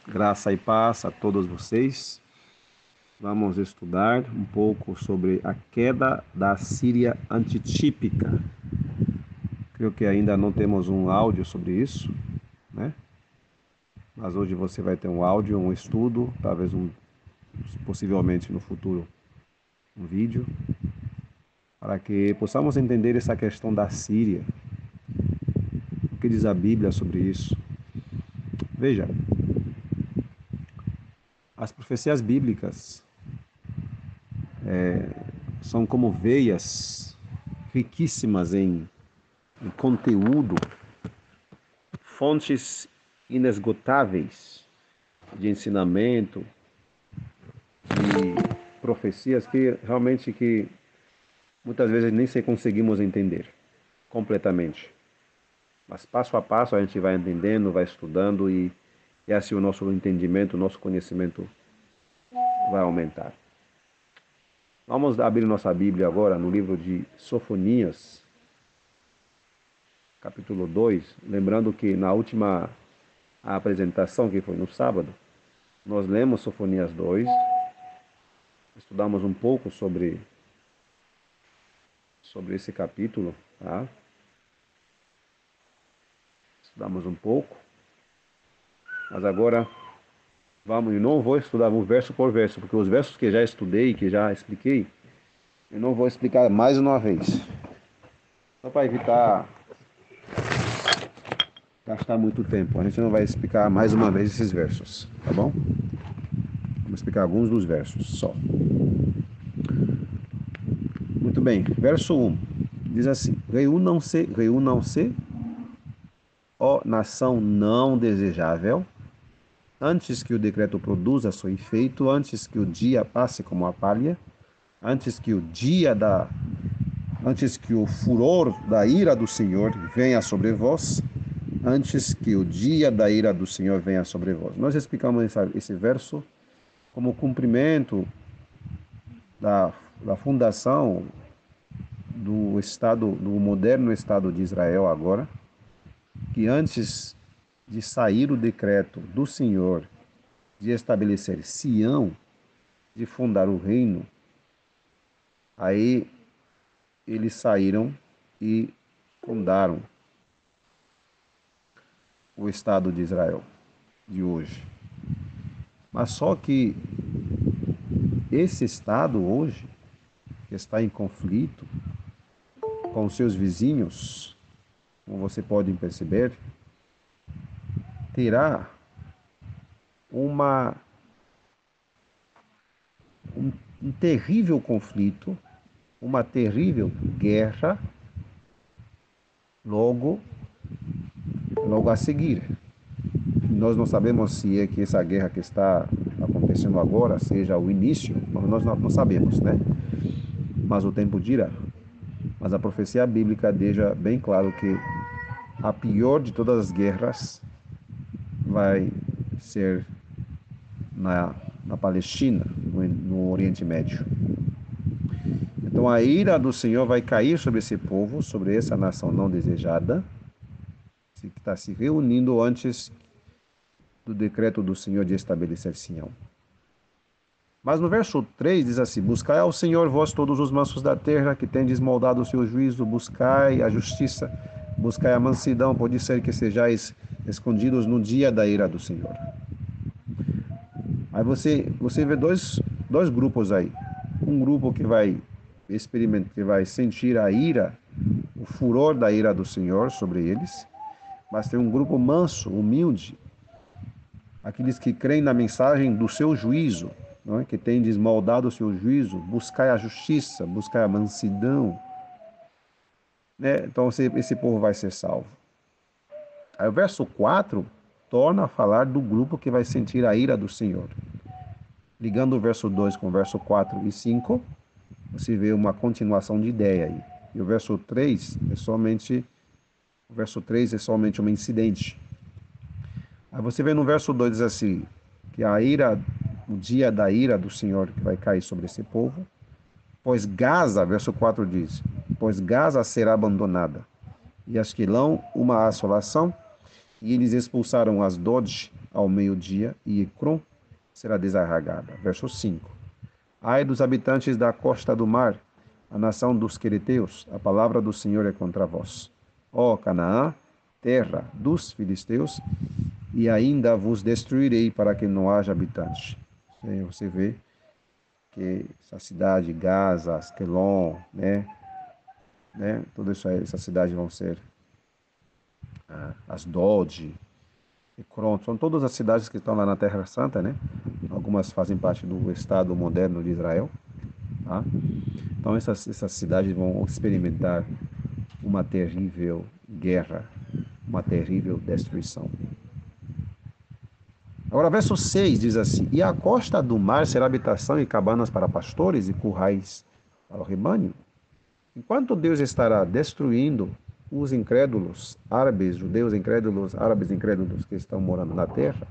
Graça e paz a todos vocês. Vamos estudar um pouco sobre a queda da Síria antitípica. Creio que ainda não temos um áudio sobre isso, né? Mas hoje você vai ter um áudio, um estudo, talvez possivelmente no futuro um vídeo, para que possamos entender essa questão da Síria. O que diz a Bíblia sobre isso? Veja, as profecias bíblicas são como veias riquíssimas em conteúdo, fontes inesgotáveis de ensinamento, de profecias que muitas vezes nem se conseguimos entender completamente. Mas passo a passo a gente vai entendendo, vai estudando e assim o nosso entendimento, o nosso conhecimento vai aumentar. Vamos abrir nossa Bíblia agora no livro de Sofonias, capítulo 2, lembrando que na última apresentação, que foi no sábado, nós lemos Sofonias 2, estudamos um pouco sobre esse capítulo, tá? Estudamos um pouco, mas agora eu não vou estudar um verso por verso, porque os versos que já estudei, que já expliquei, eu não vou explicar mais uma vez, só para evitar gastar muito tempo. A gente não vai explicar mais uma vez esses versos, tá bom? Vamos explicar alguns dos versos só. Muito bem, verso 1 diz assim: reúnam-se, ó nação não desejável, antes que o decreto produza seu efeito, antes que o dia passe como a palha, antes que o furor da ira do Senhor venha sobre vós, antes que o dia da ira do Senhor venha sobre vós. Nós explicamos esse verso como cumprimento da fundação do moderno Estado de Israel agora, que antes de sair o decreto do Senhor de estabelecer Sião, de fundar o reino, aí eles saíram e fundaram o Estado de Israel de hoje. Mas só que esse Estado hoje, que está em conflito com seus vizinhos, como você pode perceber, terá um terrível conflito, uma terrível guerra logo a seguir. Nós não sabemos se é que essa guerra que está acontecendo agora seja o início, nós não sabemos, né? Mas o tempo dirá. Mas a profecia bíblica deixa bem claro que a pior de todas as guerras vai ser na Palestina, no Oriente Médio. Então a ira do Senhor vai cair sobre esse povo, sobre essa nação não desejada, que está se reunindo antes do decreto do Senhor de estabelecer Sião. Mas no verso 3 diz assim: buscai ao Senhor vós todos os mansos da terra, que tendes moldado o seu juízo, buscai a justiça, buscai a mansidão, pode ser que sejais escondidos no dia da ira do Senhor. Aí você vê dois grupos aí. Um grupo que vai experimentar, que vai sentir a ira, o furor da ira do Senhor sobre eles, mas tem um grupo manso, humilde, aqueles que creem na mensagem do seu juízo, não é? Que tem desmoldado o seu juízo, buscai a justiça, buscai a mansidão, né? Então esse povo vai ser salvo. Aí o verso 4 torna a falar do grupo que vai sentir a ira do Senhor. Ligando o verso 2 com o verso 4 e 5, você vê uma continuação de ideia aí. E o verso 3 é somente um incidente. Aí você vê no verso 2 diz assim, que o dia da ira do Senhor que vai cair sobre esse povo, pois Gaza, verso 4 diz, pois Gaza será abandonada, e Asquelão uma assolação, e eles expulsaram ao meio-dia, e Ecrom será desarraigada. Verso 5. Ai dos habitantes da costa do mar, a nação dos quereteus, a palavra do Senhor é contra vós. Ó Canaã, terra dos filisteus, e ainda vos destruirei para que não haja habitante. Você vê que essa cidade, Gaza, Askelon, toda essa cidade vão ser Asdod, Ekron, são todas as cidades que estão lá na Terra Santa, né? Algumas fazem parte do Estado moderno de Israel, tá? Então essas cidades vão experimentar uma terrível guerra, uma terrível destruição. Agora, verso 6 diz assim: E a costa do mar será habitação e cabanas para pastores e currais para o rebanho. Enquanto Deus estará destruindo os incrédulos árabes, judeus incrédulos, árabes incrédulos que estão morando na terra,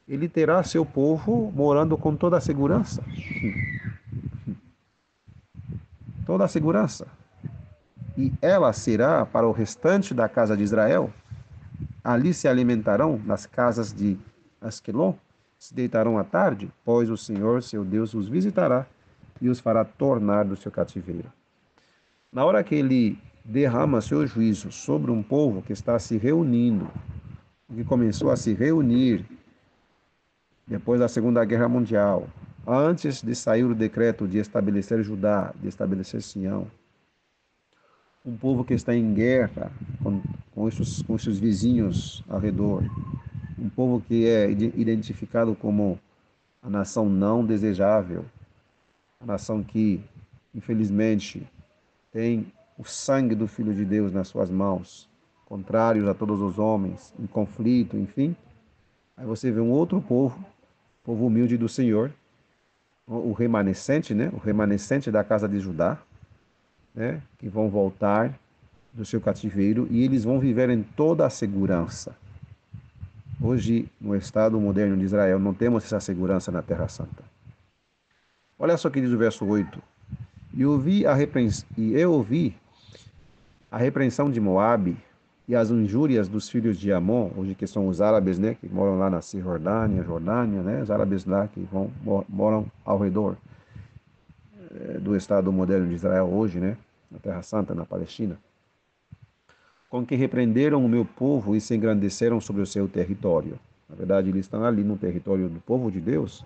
ele terá seu povo morando com toda a segurança. Toda a segurança. E ela será para o restante da casa de Israel. Ali se alimentarão nas casas de Asquelon, se deitarão à tarde, pois o Senhor, seu Deus, os visitará e os fará tornar do seu cativeiro. Na hora que ele derrama seu juízo sobre um povo que está se reunindo, que começou a se reunir depois da Segunda Guerra Mundial, antes de sair o decreto de estabelecer Judá, de estabelecer Sião, um povo que está em guerra com os seus vizinhos ao redor, um povo que é identificado como a nação não desejável, a nação que, infelizmente, tem o sangue do Filho de Deus nas suas mãos, contrários a todos os homens, em conflito, enfim. Aí você vê um outro povo, povo humilde do Senhor, o remanescente, né? O remanescente da casa de Judá, né? Que vão voltar do seu cativeiro e eles vão viver em toda a segurança. Hoje, no Estado moderno de Israel, não temos essa segurança na Terra Santa. Olha só o que diz o verso 8. E eu ouvi a repreensão de Moabe e as injúrias dos filhos de Amon, hoje que são os árabes, né, que moram lá na Cisjordânia, Jordânia, né, os árabes lá que moram ao redor do Estado moderno de Israel hoje, né, na Terra Santa, na Palestina, com que repreenderam o meu povo e se engrandeceram sobre o seu território. Na verdade, eles estão ali no território do povo de Deus,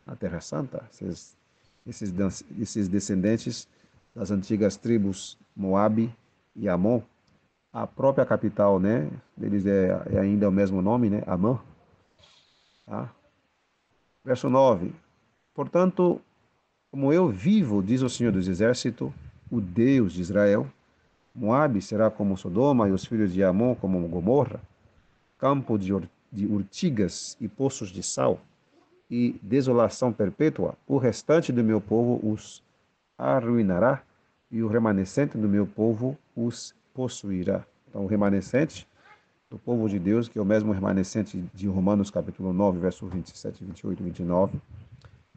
na Terra Santa, esses descendentes das antigas tribos Moabe e Amon. A própria capital, né, deles é ainda o mesmo nome, né, Amã. Tá? Verso 9. Portanto, como eu vivo, diz o Senhor dos Exércitos, o Deus de Israel, Moabe será como Sodoma e os filhos de Amon como Gomorra, campo de urtigas e poços de sal, e desolação perpétua. O restante do meu povo os arruinará, e o remanescente do meu povo os possuirá. Então, o remanescente do povo de Deus, que é o mesmo remanescente de Romanos capítulo 9, versos 27, 28 e 29,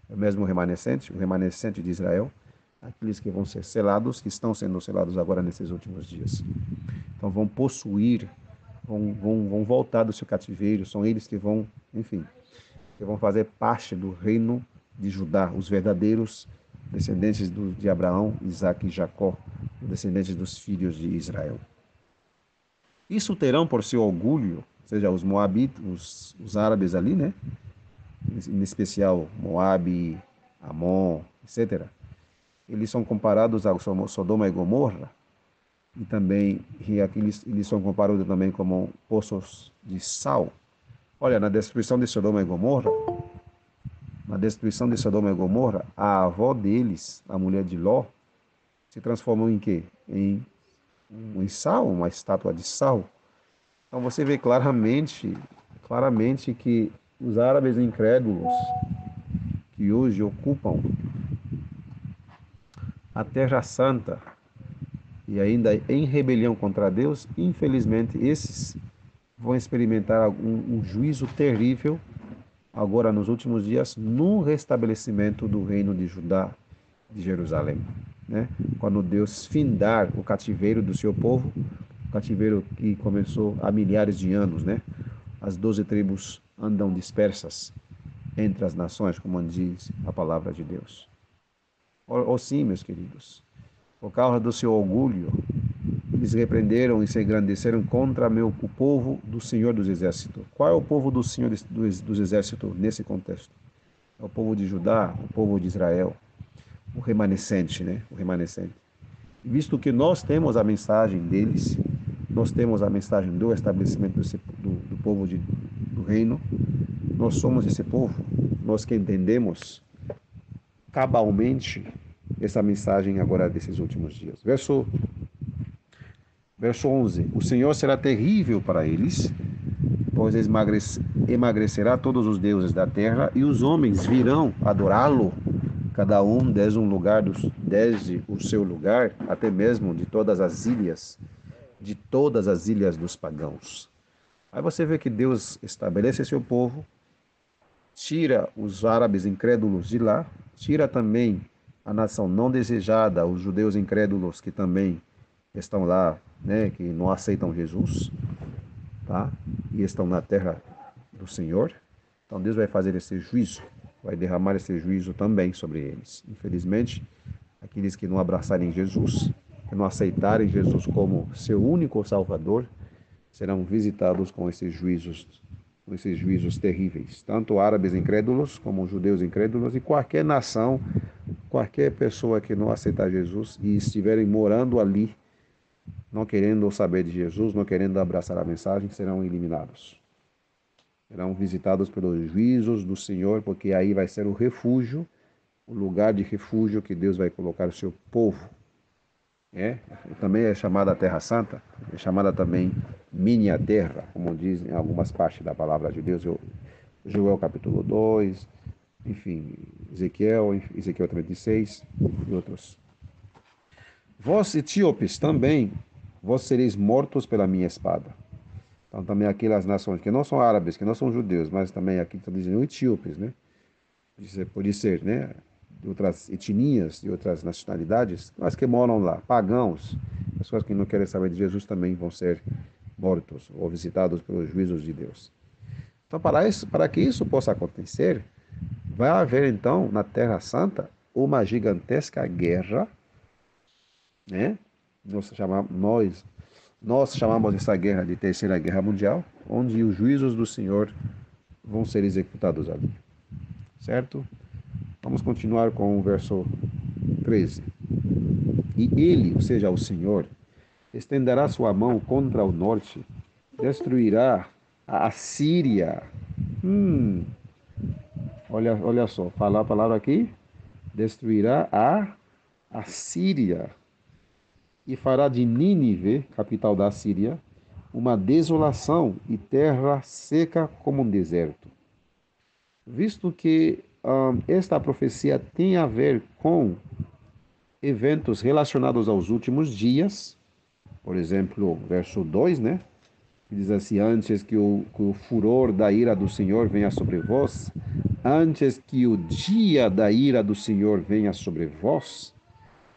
é o mesmo remanescente, o remanescente de Israel, aqueles que vão ser selados, que estão sendo selados agora nesses últimos dias. Então, vão possuir, vão voltar do seu cativeiro, são eles que vão, enfim, que vão fazer parte do reino de Judá, os verdadeiros descendentes de Abraão, Isaque e Jacó, os descendentes dos filhos de Israel. Isso terão por seu orgulho, ou seja, os moabitas, os árabes ali, né? Em especial Moabe, Amon, etc. Eles são comparados a Sodoma e Gomorra, e também eles são comparados também como poços de sal. Olha, na destruição de Sodoma e Gomorra, a avó deles, a mulher de Ló, se transformou em quê? Em sal, uma estátua de sal. Então você vê claramente que os árabes incrédulos que hoje ocupam a Terra Santa e ainda em rebelião contra Deus, infelizmente esses vão experimentar um juízo terrível agora nos últimos dias no restabelecimento do reino de Judá, de Jerusalém, né? Quando Deus findar o cativeiro do seu povo, o cativeiro que começou há milhares de anos, né? as 12 tribos andam dispersas entre as nações, como diz a palavra de Deus. Ou sim, meus queridos, por causa do seu orgulho, eles repreenderam e se engrandeceram contra o povo do Senhor dos Exércitos. Qual é o povo do Senhor dos Exércitos nesse contexto? É o povo de Judá, o povo de Israel, o remanescente, né? O remanescente. Visto que nós temos a mensagem deles, nós temos a mensagem do estabelecimento do povo do reino, nós somos esse povo, nós que entendemos cabalmente essa mensagem agora desses últimos dias. Verso 11. O Senhor será terrível para eles, pois emagrecerá todos os deuses da terra, e os homens virão adorá-lo, cada um desde o seu lugar, até mesmo de todas as ilhas dos pagãos. Aí você vê que Deus estabelece seu povo, tira os árabes incrédulos de lá, tira também a nação não desejada, os judeus incrédulos que também estão lá, né, que não aceitam Jesus, tá? E estão na terra do Senhor. Então Deus vai fazer esse juízo, vai derramar esse juízo também sobre eles. Infelizmente, aqueles que não abraçarem Jesus, que não aceitarem Jesus como seu único Salvador, serão visitados com esses juízos terríveis. Tanto árabes incrédulos como judeus incrédulos e qualquer nação, qualquer pessoa que não aceitar Jesus e estiverem morando ali, não querendo saber de Jesus, não querendo abraçar a mensagem, serão eliminados. Serão visitados pelos juízos do Senhor, porque aí vai ser o refúgio, o lugar de refúgio que Deus vai colocar o seu povo. Também é chamada Terra Santa, é chamada também Minha Terra, como dizem algumas partes da palavra de Deus, Joel capítulo 2, enfim, Ezequiel 36 e outros. Vós, etíopes, também, vós sereis mortos pela minha espada. Então também aquelas nações que não são árabes, que não são judeus, mas também aqui estão dizendo etíopes, né? Pode ser, né? De outras etnias, de outras nacionalidades, mas que moram lá, pagãos, pessoas que não querem saber de Jesus também vão ser mortos ou visitados pelos juízos de Deus. Então, para que isso possa acontecer, vai haver então na Terra Santa uma gigantesca guerra, né? Nós chamamos essa guerra de Terceira Guerra Mundial, onde os juízos do Senhor vão ser executados ali, certo? Vamos continuar com o verso 13. E ele, ou seja, o Senhor, estenderá sua mão contra o norte, destruirá a Assíria. Olha só, fala a palavra aqui. Destruirá a Assíria. E fará de Nínive, capital da Assíria, uma desolação e terra seca como um deserto. Visto que esta profecia tem a ver com eventos relacionados aos últimos dias, por exemplo, verso 2, né? Que diz assim: antes que o furor da ira do Senhor venha sobre vós, antes que o dia da ira do Senhor venha sobre vós.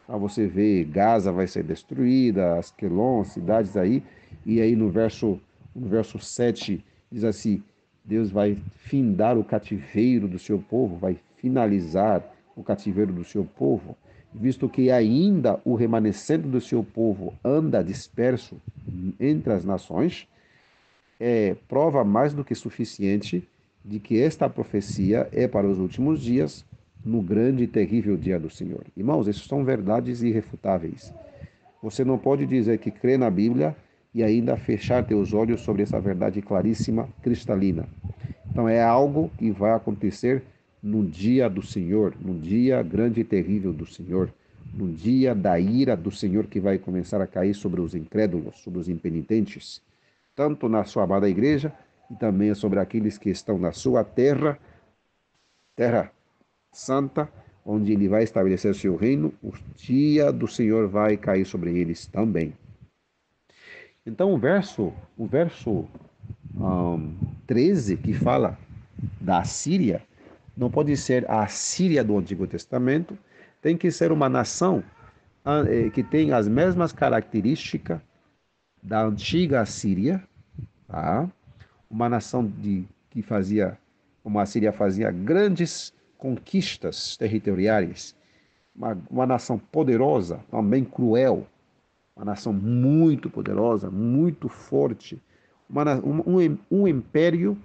Você vê, Gaza vai ser destruída, Asquelon, cidades aí, e aí no verso 7 diz assim: Deus vai findar o cativeiro do seu povo, vai finalizar o cativeiro do seu povo, visto que ainda o remanescente do seu povo anda disperso entre as nações, é prova mais do que suficiente de que esta profecia é para os últimos dias, no grande e terrível dia do Senhor. Irmãos, essas são verdades irrefutáveis. Você não pode dizer que crê na Bíblia e ainda fechar teus olhos sobre essa verdade claríssima, cristalina. Então é algo que vai acontecer no dia do Senhor, no dia grande e terrível do Senhor, no dia da ira do Senhor que vai começar a cair sobre os incrédulos, sobre os impenitentes, tanto na sua amada igreja e também sobre aqueles que estão na sua terra santa, onde ele vai estabelecer o seu reino. O dia do Senhor vai cair sobre eles também. Então o verso 13, que fala da Assíria, não pode ser a Assíria do Antigo Testamento, tem que ser uma nação que tem as mesmas características da antiga Assíria, tá? uma nação que fazia, como a Síria fazia, grandes conquistas territoriais, uma nação poderosa, também cruel, uma nação muito poderosa, muito forte, um império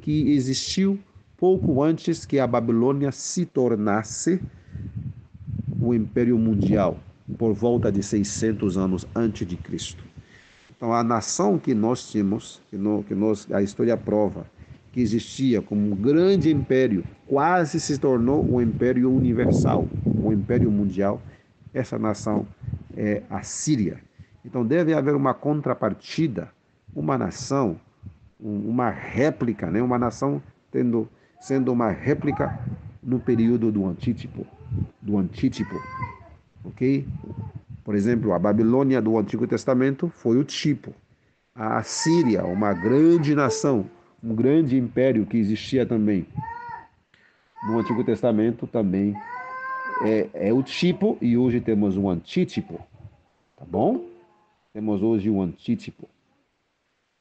que existiu pouco antes que a Babilônia se tornasse o Império Mundial, por volta de 600 anos antes de Cristo. Então, a nação que nós tínhamos, a história prova, que existia como um grande império, quase se tornou um império universal, um império mundial. Essa nação é a Síria. Então, deve haver uma contrapartida, uma nação, uma réplica, né? Uma nação sendo uma réplica no período do antítipo, ok? Por exemplo, a Babilônia do Antigo Testamento foi o tipo. A Assíria, uma grande nação, um grande império que existia também no Antigo Testamento, também é o tipo, e hoje temos um antítipo, tá bom? Temos hoje um antítipo.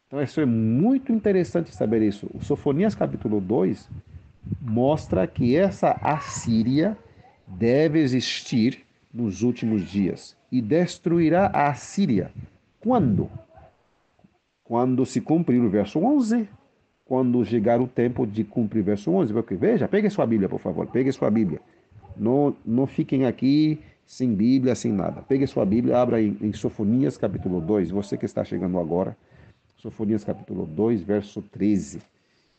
Então, isso é muito interessante saber isso. O Sofonias capítulo 2 mostra que essa Assíria deve existir nos últimos dias e destruirá a Assíria. Quando? Quando se cumprir o verso 11, quando chegar o tempo de cumprir o verso 11. Porque, veja, pegue sua Bíblia, por favor, pegue sua Bíblia. Não fiquem aqui sem Bíblia, sem nada. Pegue sua Bíblia, abra em Sofonias capítulo 2, você que está chegando agora, Sofonias capítulo 2, verso 13.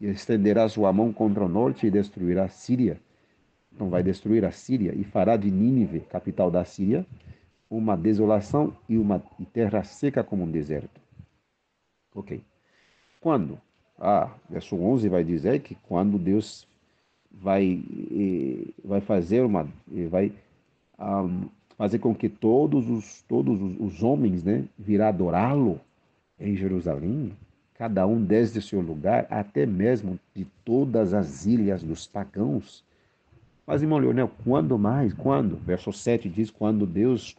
E estenderá sua mão contra o norte e destruirá a Síria. Então vai destruir a Síria e fará de Nínive, capital da Síria, uma desolação e terra seca como um deserto. Ok. Quando? Verso 11 vai dizer que quando Deus vai fazer fazer com que todos os homens, né, virá adorá-lo em Jerusalém, cada um desde seu lugar, até mesmo de todas as ilhas dos pagãos. Mas, irmão Leonel, quando mais? Quando? Verso 7 diz, quando Deus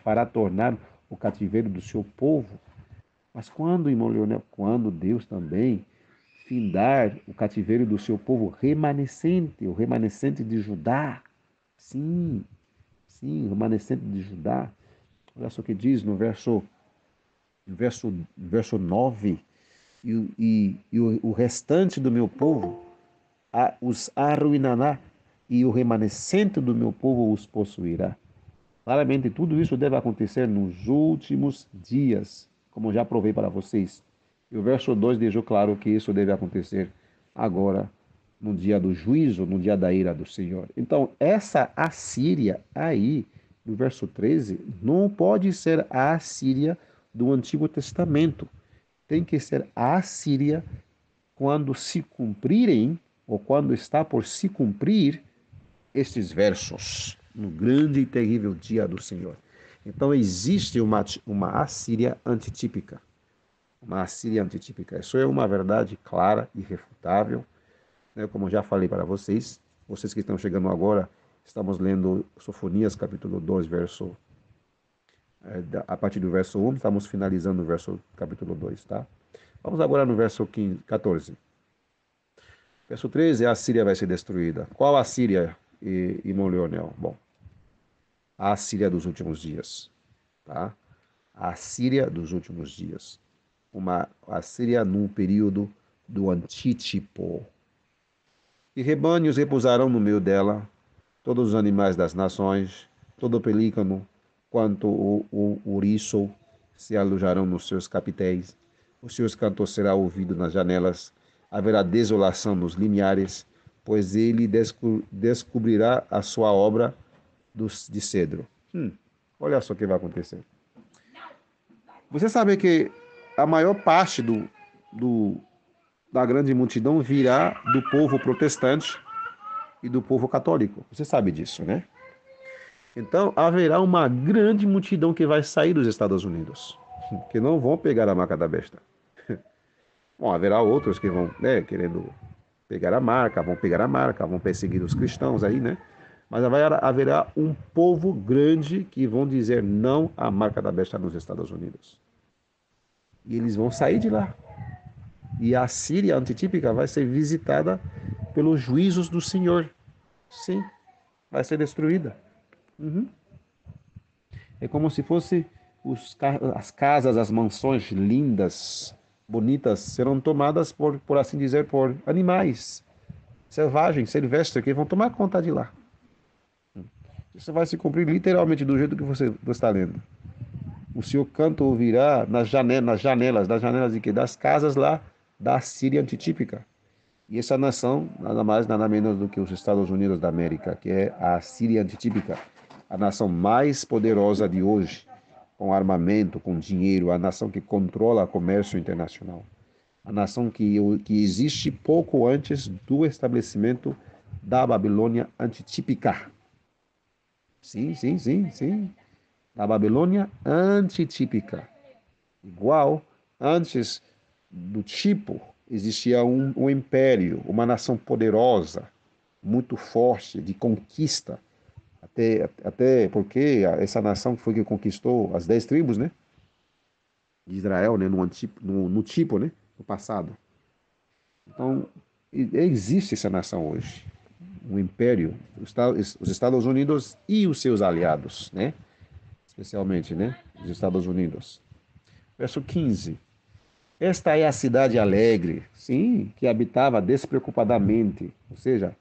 fará tornar o cativeiro do seu povo. Mas quando, irmão Leonel? Quando Deus também findar o cativeiro do seu povo remanescente, o remanescente de Judá. Sim, o remanescente de Judá. Olha só o que diz no verso 9. O restante do meu povo os arruinará, e o remanescente do meu povo os possuirá. Claramente, tudo isso deve acontecer nos últimos dias, como já provei para vocês. E o verso 2 deixou claro que isso deve acontecer agora, no dia do juízo, no dia da ira do Senhor. Então, essa Assíria aí, no verso 13, não pode ser a Assíria do Antigo Testamento. Tem que ser a Assíria quando se cumprirem, ou quando está por se cumprir, estes versos, no grande e terrível dia do Senhor. Então, existe uma Assíria antitípica. Uma Assíria antitípica. Isso é uma verdade clara e irrefutável. Né? Como já falei para vocês que estão chegando agora, estamos lendo Sofonias capítulo 2, a partir do verso 1, estamos finalizando o verso capítulo 2, tá? Vamos agora no verso 14. Verso 13, a Síria vai ser destruída. Qual a Síria, irmão Leonel? Bom, a Síria dos últimos dias, tá? A Síria dos últimos dias. A Síria num período do antítipo. E rebanhos repousarão no meio dela, todos os animais das nações, todo o pelícano, quanto o ouriço se alojarão nos seus capitéis. Os seus cantos serão ouvidos nas janelas. Haverá desolação nos limiares, pois ele descobrirá a sua obra de cedro. Olha só o que vai acontecer. Você sabe que a maior parte da grande multidão virá do povo protestante e do povo católico. Você sabe disso, né? Então, haverá uma grande multidão que vai sair dos Estados Unidos, que não vão pegar a marca da besta. Bom, haverá outros que vão, né, querendo pegar a marca, vão perseguir os cristãos aí, né? Mas haverá um povo grande que vão dizer não à marca da besta nos Estados Unidos. E eles vão sair de lá. E a Síria antitípica vai ser visitada pelos juízos do Senhor. Sim, vai ser destruída. Uhum. É como se fosse as casas, as mansões lindas, bonitas, serão tomadas por assim dizer, por animais selvagens, silvestres, que vão tomar conta de lá. Isso vai se cumprir literalmente do jeito que você está lendo. O seu canto ouvirá nas janelas de quê? Das casas lá da Síria antitípica. E essa nação, nada mais, nada menos do que os Estados Unidos da América, que é a Síria antitípica, a nação mais poderosa de hoje, com armamento, com dinheiro, a nação que controla o comércio internacional, a nação que existe pouco antes do estabelecimento da Babilônia antitípica. Sim, sim, sim, sim. Da Babilônia antitípica. Igual, antes do tipo, existia um império, uma nação poderosa, muito forte, de conquista. Até porque essa nação foi que conquistou as 10 tribos, né? De Israel, né? No tipo, né? No passado. Então, existe essa nação hoje. Um império, os Estados Unidos e os seus aliados, né? Especialmente, né? Os Estados Unidos. Verso 15. Esta é a cidade alegre, sim, que habitava despreocupadamente, ou seja,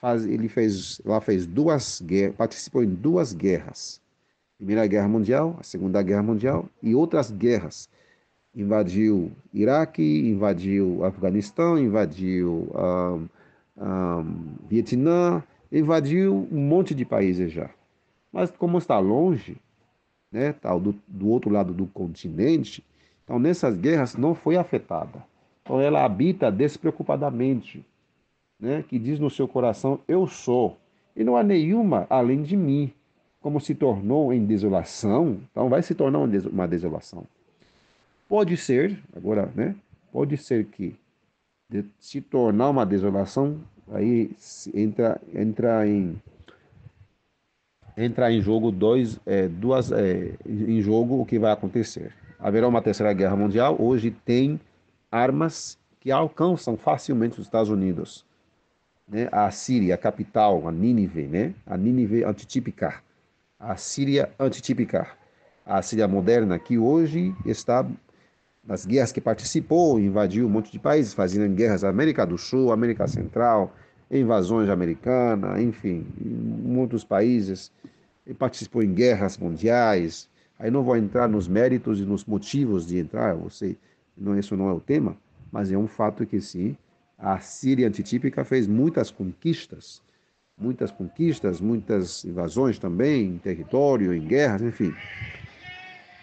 ela fez duas guerras, participou em duas guerras. Primeira Guerra Mundial, a Segunda Guerra Mundial e outras guerras. Invadiu Iraque, invadiu Afeganistão, invadiu Vietnã, invadiu um monte de países já. Mas como está longe, né, tá do outro lado do continente, então nessas guerras não foi afetada. Então ela habita despreocupadamente, né, que diz no seu coração, eu sou, e não há nenhuma além de mim. Como se tornou em desolação, então vai se tornar uma desolação. Pode ser, agora, né, pode ser que se tornar uma desolação, aí entra em jogo em jogo o que vai acontecer. Haverá uma terceira guerra mundial. Hoje tem armas que alcançam facilmente os Estados Unidos, né? A Síria, a capital, a Nínive, né? A Nínive antitípica, a Síria antitípica, a Síria moderna que hoje está nas guerras que participou, invadiu um monte de países, fazendo guerras na América do Sul, América Central, invasões americanas, enfim, em muitos países, e participou em guerras mundiais. Aí não vou entrar nos méritos e nos motivos de entrar, você, não, isso não é o tema, mas é um fato que sim, a Síria antitípica fez muitas conquistas, muitas invasões também, em território, em guerras, enfim.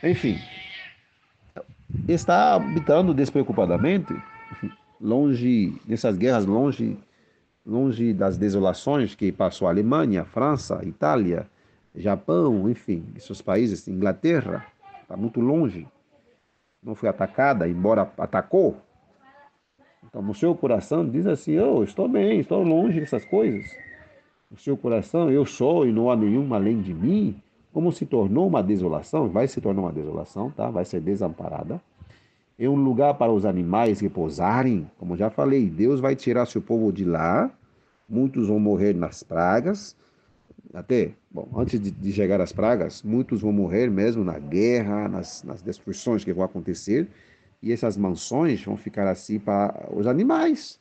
Enfim, está habitando despreocupadamente, longe nessas guerras, longe das desolações que passou a Alemanha, a França, a Itália, Japão, enfim, esses países, Inglaterra, está muito longe, não foi atacada, embora atacou. Então, no seu coração diz assim: eu estou bem, estou longe dessas coisas. No seu coração, eu sou e não há nenhum além de mim. Como se tornou uma desolação, vai se tornar uma desolação, tá? Vai ser desamparada. É um lugar para os animais repousarem, como já falei, Deus vai tirar seu povo de lá, muitos vão morrer nas pragas, até, bom, antes de chegar às pragas, muitos vão morrer mesmo na guerra, nas destruições que vão acontecer, e essas mansões vão ficar assim para os animais,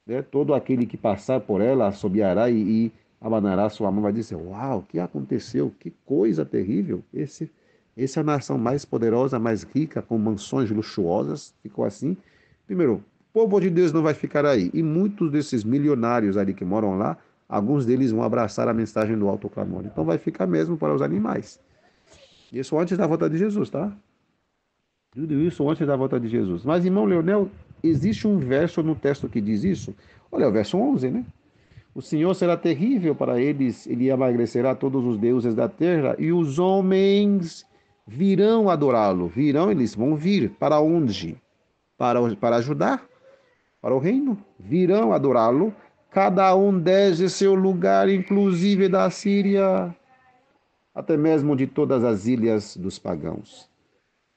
né? Todo aquele que passar por ela assobiará e abanará sua mão, vai dizer, uau, o que aconteceu? Que coisa terrível! Essa é a nação mais poderosa, mais rica, com mansões luxuosas, ficou assim. Primeiro, o povo de Deus não vai ficar aí. E muitos desses milionários ali que moram lá, alguns deles vão abraçar a mensagem do alto clamor. Então vai ficar mesmo para os animais. Isso antes da volta de Jesus, tá? Tudo isso antes da volta de Jesus. Mas, irmão Leonel, existe um verso no texto que diz isso. Olha, o verso 11, né? O Senhor será terrível para eles, ele emagrecerá todos os deuses da terra, e os homens virão adorá-lo. Virão, eles vão vir. Para onde? Para ajudar, para o reino. Virão adorá-lo, cada um desde seu lugar, inclusive da Síria, até mesmo de todas as ilhas dos pagãos.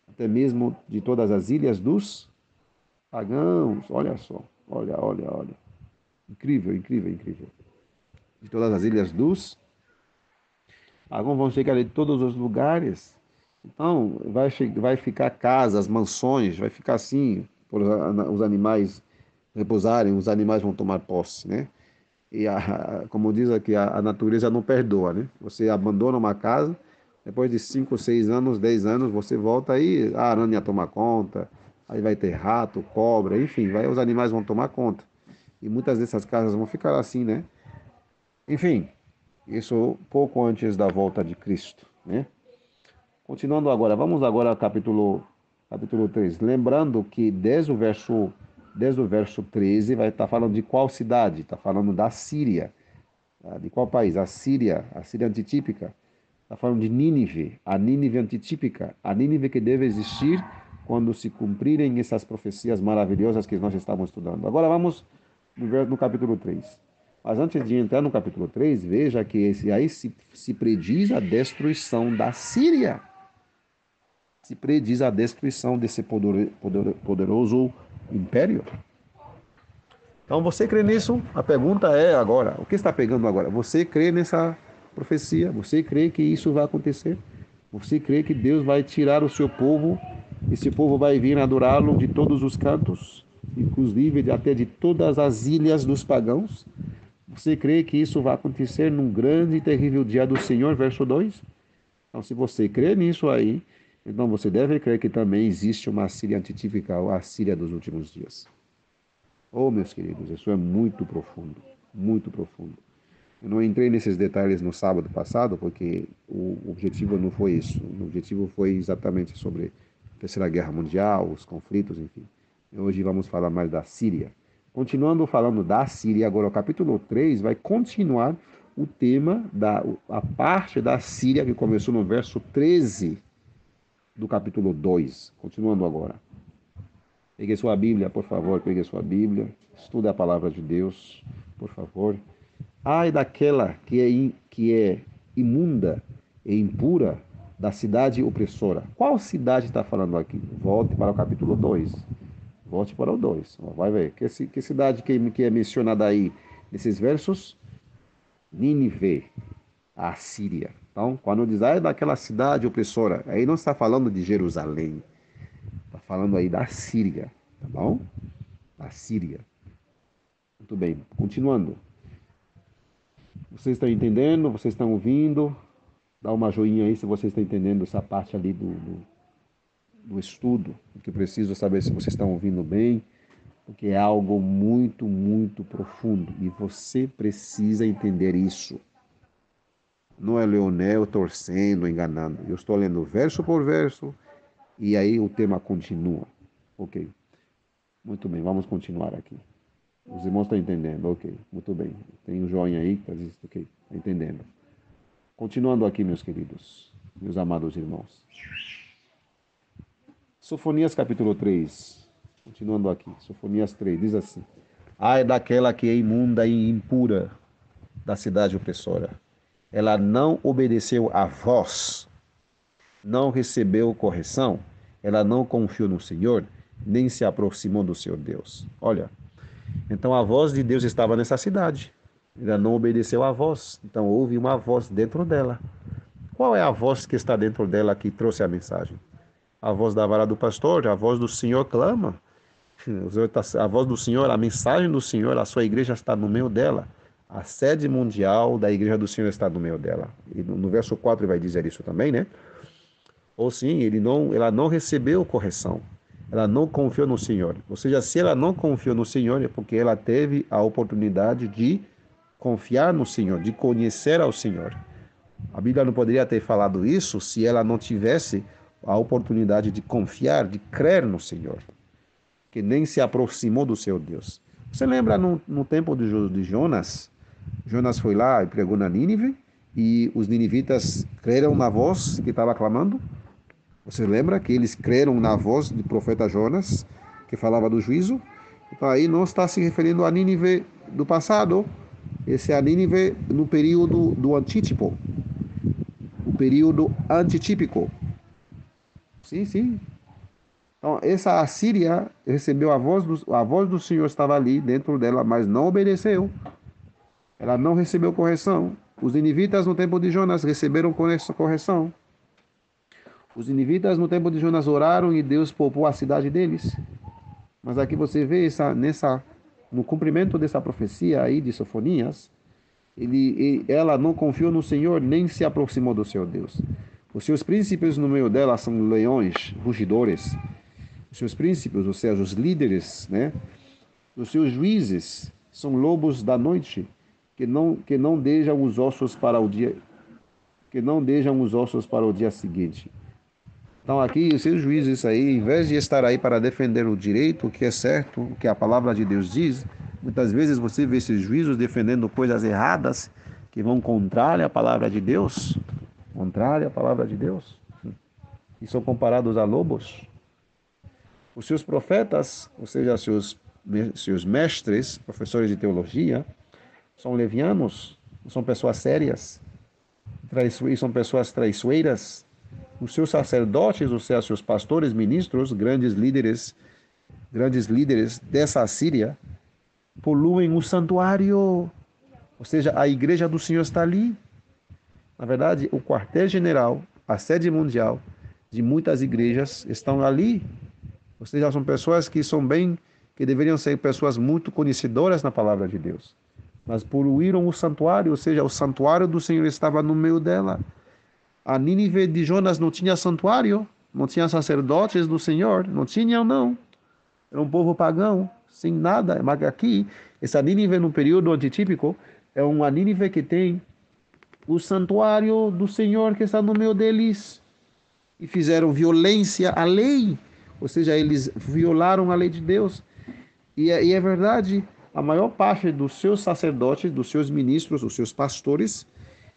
Até mesmo de todas as ilhas dos Pagãos, olha só. Olha, olha, olha. Incrível, incrível, incrível. De todas as ilhas dos pagãos vão chegar de todos os lugares. Então, vai ficar casas, mansões, vai ficar assim, por os animais repousarem, os animais vão tomar posse, né? E como diz aqui, a natureza não perdoa, né? Você abandona uma casa, depois de 5, 6 anos, 10 anos, você volta aí, a aranha toma conta, aí vai ter rato, cobra, enfim, os animais vão tomar conta. E muitas dessas casas vão ficar assim, né? Enfim, isso pouco antes da volta de Cristo, né? Continuando agora, vamos agora ao capítulo 3. Lembrando que desde o verso 13 vai estar falando de qual cidade? Está falando da Síria. Tá? De qual país? A Síria antitípica. Está falando de Nínive, a Nínive antitípica, a Nínive que deve existir quando se cumprirem essas profecias maravilhosas que nós estamos estudando. Agora vamos no capítulo 3. Mas antes de entrar no capítulo 3, veja que aí se prediz a destruição da Síria. Se prediz a destruição desse poderoso império. Então você crê nisso? A pergunta é agora, o que está pegando agora? Você crê nessa profecia? Você crê que isso vai acontecer? Você crê que Deus vai tirar o seu povo? Esse povo vai vir adorá-lo de todos os cantos, inclusive até de todas as ilhas dos pagãos? Você crê que isso vai acontecer num grande e terrível dia do Senhor? Verso 2. Então, se você crê nisso aí, então você deve crer que também existe uma Síria antitípica, ou a Síria dos últimos dias. Oh, meus queridos, isso é muito profundo, muito profundo. Eu não entrei nesses detalhes no sábado passado, porque o objetivo não foi isso. O objetivo foi exatamente sobre a Terceira Guerra Mundial, os conflitos, enfim. E hoje vamos falar mais da Síria. Continuando falando da Síria, agora o capítulo 3 vai continuar o tema, a parte da Síria que começou no verso 13 do capítulo 2. Continuando agora. Pegue sua Bíblia, por favor, pegue sua Bíblia. Estude a palavra de Deus, por favor. Ai daquela que é imunda e impura da cidade opressora. Qual cidade está falando aqui? Volte para o capítulo 2. Volte para o 2. Vai ver. Que cidade que é mencionada aí nesses versos? Nínive, a Síria. Então, quando diz daquela cidade opressora, aí não está falando de Jerusalém. Está falando aí da Síria, tá bom? Da Síria. Muito bem, continuando. Vocês estão entendendo? Vocês estão ouvindo? Dá uma joinha aí se vocês estão entendendo essa parte ali do estudo. Que preciso saber se vocês estão ouvindo bem, porque é algo muito, muito profundo. E você precisa entender isso. Não é Leonel torcendo, enganando. Eu estou lendo verso por verso e aí o tema continua. Ok. Muito bem, vamos continuar aqui. Os irmãos estão entendendo, ok. Muito bem. Tem um joinha aí que está dizendo, ok, está entendendo. Continuando aqui, meus queridos, meus amados irmãos. Sofonias capítulo 3. Continuando aqui, Sofonias 3, diz assim. Ai daquela que é imunda e impura da cidade opressora. Ela não obedeceu à voz, não recebeu correção, ela não confiou no Senhor, nem se aproximou do seu Deus. Olha, então a voz de Deus estava nessa cidade. Ela não obedeceu à voz, então houve uma voz dentro dela. Qual é a voz que está dentro dela que trouxe a mensagem? A voz da vara do pastor, a voz do Senhor clama. A voz do Senhor, a mensagem do Senhor, a sua igreja está no meio dela. A sede mundial da igreja do Senhor está no meio dela. E no verso 4 ele vai dizer isso também, né? Ou sim, ela não recebeu correção. Ela não confiou no Senhor. Ou seja, se ela não confiou no Senhor, é porque ela teve a oportunidade de confiar no Senhor, de conhecer ao Senhor. A Bíblia não poderia ter falado isso se ela não tivesse a oportunidade de confiar, de crer no Senhor, que nem se aproximou do seu Deus. Você lembra no tempo de Jonas? Jonas foi lá e pregou na Nínive e os ninivitas creram na voz que estava clamando? Você lembra que eles creram na voz do profeta Jonas, que falava do juízo? Então aí não está se referindo a Nínive do passado, esse é a Nínive no período do antítipo, o período antitípico. Sim, sim. Então, essa Assíria recebeu a voz do Senhor estava ali dentro dela, mas não obedeceu. Ela não recebeu correção. Os ninivitas no tempo de Jonas receberam correção. Os ninivitas no tempo de Jonas oraram e Deus poupou a cidade deles. Mas aqui você vê no cumprimento dessa profecia aí de Sofonias, ela não confiou no Senhor nem se aproximou do seu Deus. Os seus príncipes no meio dela são leões, rugidores. Os seus príncipes, ou seja, os líderes, né? Os seus juízes são lobos da noite que não deixam os ossos para o dia seguinte. Então aqui os seus juízes aí, em vez de estar aí para defender o direito, o que é certo, o que a palavra de Deus diz, muitas vezes você vê esses juízes defendendo coisas erradas que vão contrária à palavra de Deus, e são comparados a lobos. Os seus profetas, ou seja, seus mestres, professores de teologia, são levianos, são pessoas sérias, são pessoas traiçoeiras. Os seus sacerdotes, ou seja, seus pastores, ministros, grandes líderes dessa Assíria, poluem o santuário. Ou seja, a igreja do Senhor está ali. Na verdade, o quartel-general, a sede mundial de muitas igrejas estão ali. Ou seja, são pessoas que deveriam ser pessoas muito conhecedoras na palavra de Deus. Mas poluíram o santuário, ou seja, o santuário do Senhor estava no meio dela. A Nínive de Jonas não tinha santuário, não tinha sacerdotes do Senhor, não tinham não. Era um povo pagão, sem nada. Mas aqui, essa Nínive no período antitípico, é uma Nínive que tem o santuário do Senhor que está no meio deles. E fizeram violência à lei, ou seja, eles violaram a lei de Deus. E é verdade, a maior parte dos seus sacerdotes, dos seus ministros, dos seus pastores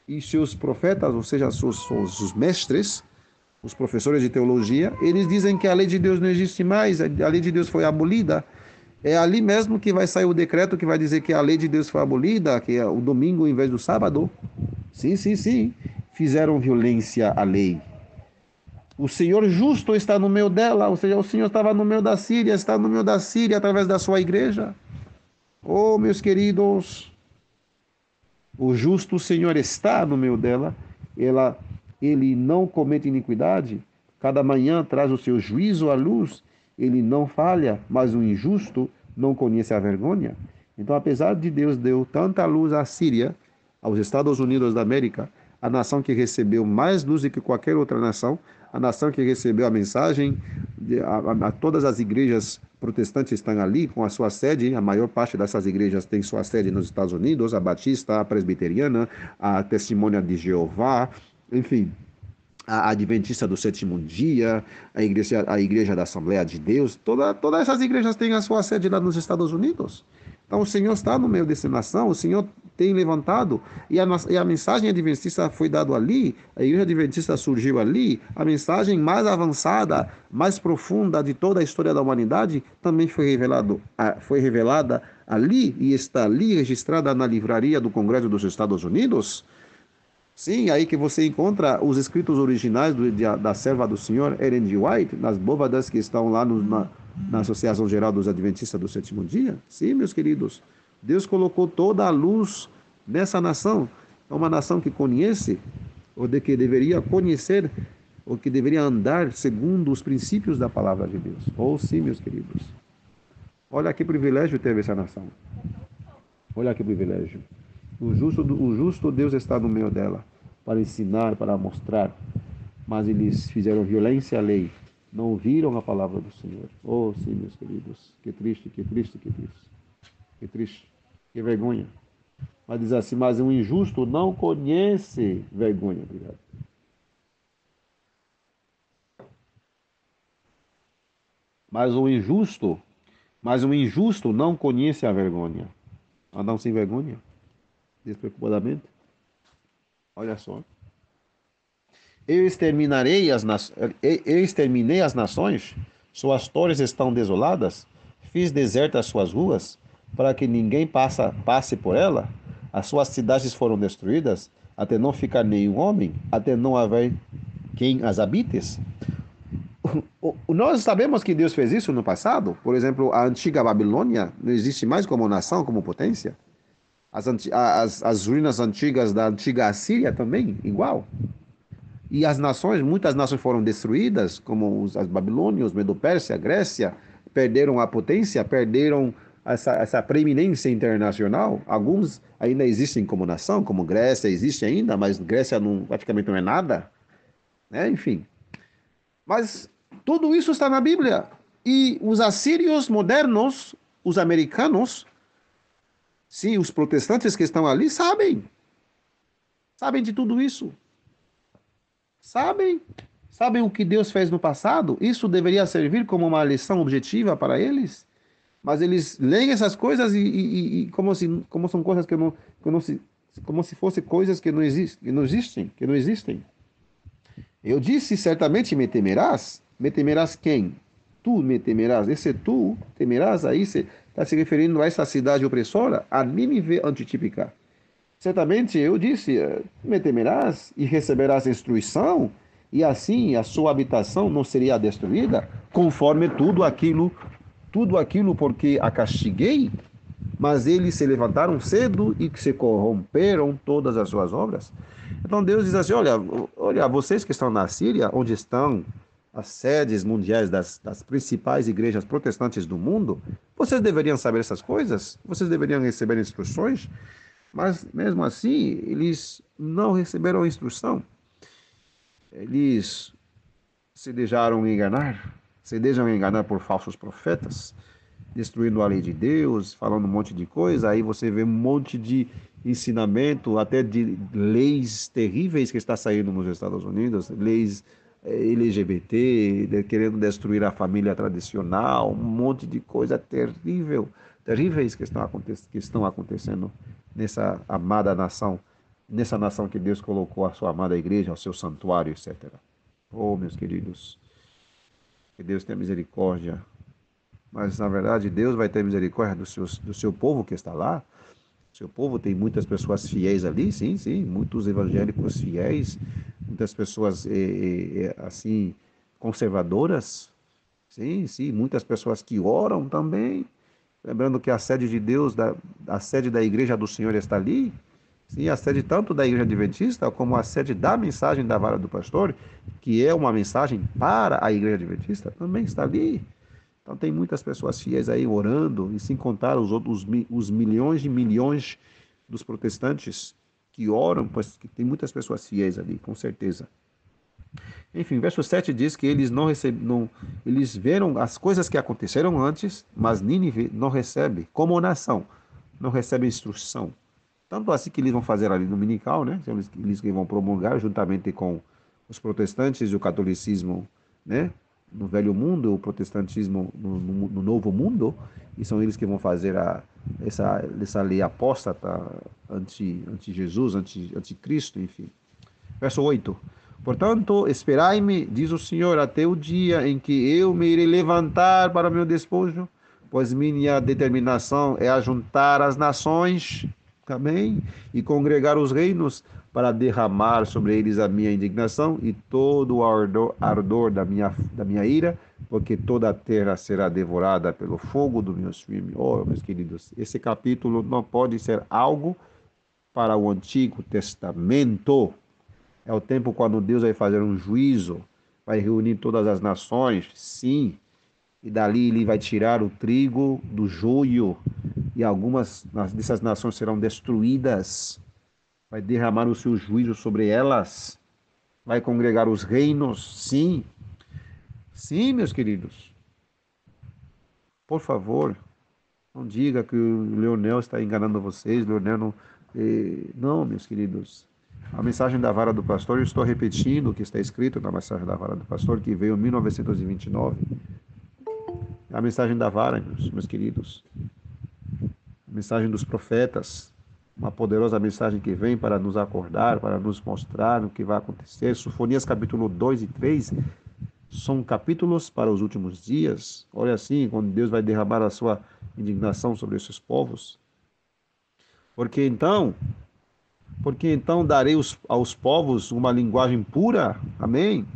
e seus profetas, ou seja, os mestres, os professores de teologia, eles dizem que a lei de Deus não existe mais, a lei de Deus foi abolida. É ali mesmo que vai sair o decreto que vai dizer que a lei de Deus foi abolida, que é o domingo em vez do sábado. Sim. Fizeram violência à lei. O Senhor justo está no meio dela, ou seja, o Senhor estava no meio da Síria, está no meio da Síria através da sua igreja. Oh, meus queridos, o justo Senhor está no meio dela, ele não comete iniquidade, cada manhã traz o seu juízo à luz, ele não falha, mas o injusto não conhece a vergonha. Então, apesar de Deus deu tanta luz à Síria, aos Estados Unidos da América, a nação que recebeu mais luz do que qualquer outra nação, a nação que recebeu a mensagem, a todas as igrejas protestantes estão ali com a sua sede, a maior parte dessas igrejas tem sua sede nos Estados Unidos, a Batista, a Presbiteriana, a Testemunha de Jeová, enfim, a Adventista do Sétimo Dia, a igreja da Assembleia de Deus, todas essas igrejas têm a sua sede lá nos Estados Unidos. Então o Senhor está no meio dessa nação, o Senhor tem levantado, e a mensagem adventista foi dada ali, a igreja adventista surgiu ali, a mensagem mais avançada, mais profunda de toda a história da humanidade também foi revelada ali e está ali registrada na livraria do Congresso dos Estados Unidos. Sim, aí que você encontra os escritos originais da serva do Senhor, Ellen G. White, nas bóvedas que estão lá na Associação Geral dos Adventistas do Sétimo Dia. Sim, meus queridos, Deus colocou toda a luz nessa nação. É uma nação que conhece, ou que deveria conhecer, ou que deveria andar segundo os princípios da palavra de Deus. Oh, sim, meus queridos. Olha que privilégio teve essa nação. Olha que privilégio. O justo Deus está no meio dela, para ensinar, para mostrar. Mas eles fizeram violência à lei. Não ouviram a palavra do Senhor. Oh, sim, meus queridos. Que triste, que triste, que triste. Que triste. Que vergonha. Mas diz assim, mas um injusto não conhece vergonha. Obrigado. Mas um injusto não conhece a vergonha. Andam sem vergonha. Despreocupadamente. Olha só. Eu exterminei as nações, suas torres estão desoladas, fiz desertas suas ruas, para que ninguém passe por ela. As suas cidades foram destruídas, até não ficar nenhum homem, até não haver quem as habite. Nós sabemos que Deus fez isso no passado. Por exemplo, a antiga Babilônia não existe mais como nação, como potência. As ruínas antigas da antiga Assíria também, igual. E as nações, muitas nações foram destruídas, como as Babilônia, os Medo-Pérsia, a Grécia, perderam a potência, perderam essa preeminência internacional. Alguns ainda existem como nação, como Grécia existe ainda, mas Grécia não, praticamente não é nada, né? Enfim. Mas tudo isso está na Bíblia. E os assírios modernos, os americanos, sim, os protestantes que estão ali, sabem de tudo isso. Sabem? Sabem o que Deus fez no passado? Isso deveria servir como uma lição objetiva para eles? Mas eles leem essas coisas e como são coisas que não se, como se fossem coisas que não existem. Eu disse, certamente me temerás. Me temerás quem? Tu me temerás. Esse tu temerás aí está se referindo a essa cidade opressora, a Nínive antitípica. Certamente eu disse: me temerás e receberás instrução, e assim a sua habitação não seria destruída, conforme tudo aquilo porque a castiguei, mas eles se levantaram cedo e se corromperam todas as suas obras. Então Deus diz assim: olha, vocês que estão na Síria, onde estão as sedes mundiais das principais igrejas protestantes do mundo, vocês deveriam saber essas coisas, vocês deveriam receber instruções. Mas mesmo assim, eles não receberam instrução. Eles se deixam enganar por falsos profetas, destruindo a lei de Deus, falando um monte de coisa. Aí você vê um monte de ensinamento, até de leis terríveis que está saindo nos Estados Unidos, leis LGBT, querendo destruir a família tradicional, um monte de coisa terríveis que estão acontecendo nessa amada nação, nessa nação que Deus colocou a sua amada igreja, o seu santuário, etc. Oh, meus queridos, que Deus tenha misericórdia. Mas, na verdade, Deus vai ter misericórdia do seu povo que está lá. O seu povo tem muitas pessoas fiéis ali, sim, muitos evangélicos fiéis, muitas pessoas, assim, conservadoras, sim, muitas pessoas que oram também. Lembrando que a sede de Deus, a sede da igreja do Senhor está ali. Sim, a sede tanto da igreja adventista como a sede da mensagem da vara do pastor, que é uma mensagem para a igreja adventista, também está ali. Então tem muitas pessoas fiéis aí orando, e sem contar os milhões de milhões dos protestantes que oram, pois que tem muitas pessoas fiéis ali, com certeza. Enfim, verso 7 diz que eles viram as coisas que aconteceram antes, mas Nínive não recebe, como nação, não recebe instrução. Tanto assim que eles vão fazer ali dominical, né? Eles que vão promulgar juntamente com os protestantes e o catolicismo, né? No velho mundo, o protestantismo no novo mundo, e são eles que vão fazer essa lei apóstata anti-Jesus, anti-Cristo, enfim. Verso 8. Portanto, esperai-me, diz o Senhor, até o dia em que eu me irei levantar para o meu despojo, pois minha determinação é ajuntar as nações, amém, e congregar os reinos, para derramar sobre eles a minha indignação e todo o ardor da minha ira, porque toda a terra será devorada pelo fogo do meu ciúme. Oh, meus queridos, esse capítulo não pode ser algo para o Antigo Testamento. É o tempo quando Deus vai fazer um juízo, vai reunir todas as nações, sim, e dali ele vai tirar o trigo do joio, e algumas dessas nações serão destruídas, vai derramar o seu juízo sobre elas, vai congregar os reinos, sim, meus queridos. Por favor, não diga que o Leonel está enganando vocês, Leonel não, não, meus queridos. A mensagem da vara do pastor, eu estou repetindo o que está escrito na mensagem da vara do pastor, que veio em 1929. A mensagem da vara, meus queridos. A mensagem dos profetas. Uma poderosa mensagem que vem para nos acordar, para nos mostrar o que vai acontecer. Sofonias capítulo 2 e 3 são capítulos para os últimos dias. Olha assim, quando Deus vai derramar a sua indignação sobre esses povos. Porque então darei aos povos uma linguagem pura, amém?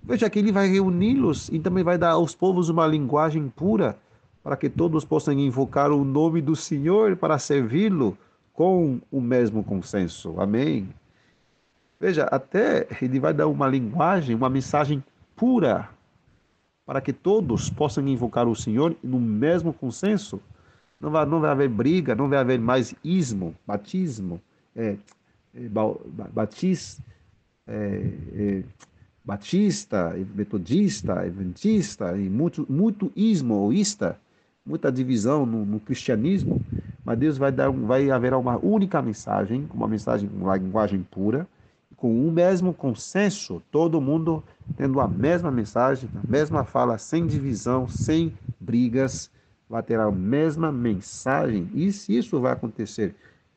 Veja que ele vai reuni-los e também vai dar aos povos uma linguagem pura, para que todos possam invocar o nome do Senhor para servi-lo com o mesmo consenso. Amém. Veja, até ele vai dar uma linguagem, uma mensagem pura, para que todos possam invocar o Senhor no mesmo consenso. Não vai haver briga, não vai haver mais ismo, batismo, é, é, batis, é, é, batista, metodista, adventista, e muito ismoísta, muita divisão no cristianismo, mas Deus vai haver uma única mensagem, uma linguagem pura, com o mesmo consenso, todo mundo tendo a mesma mensagem, a mesma fala, sem divisão, sem brigas, vai ter a mesma mensagem. E se isso vai acontecer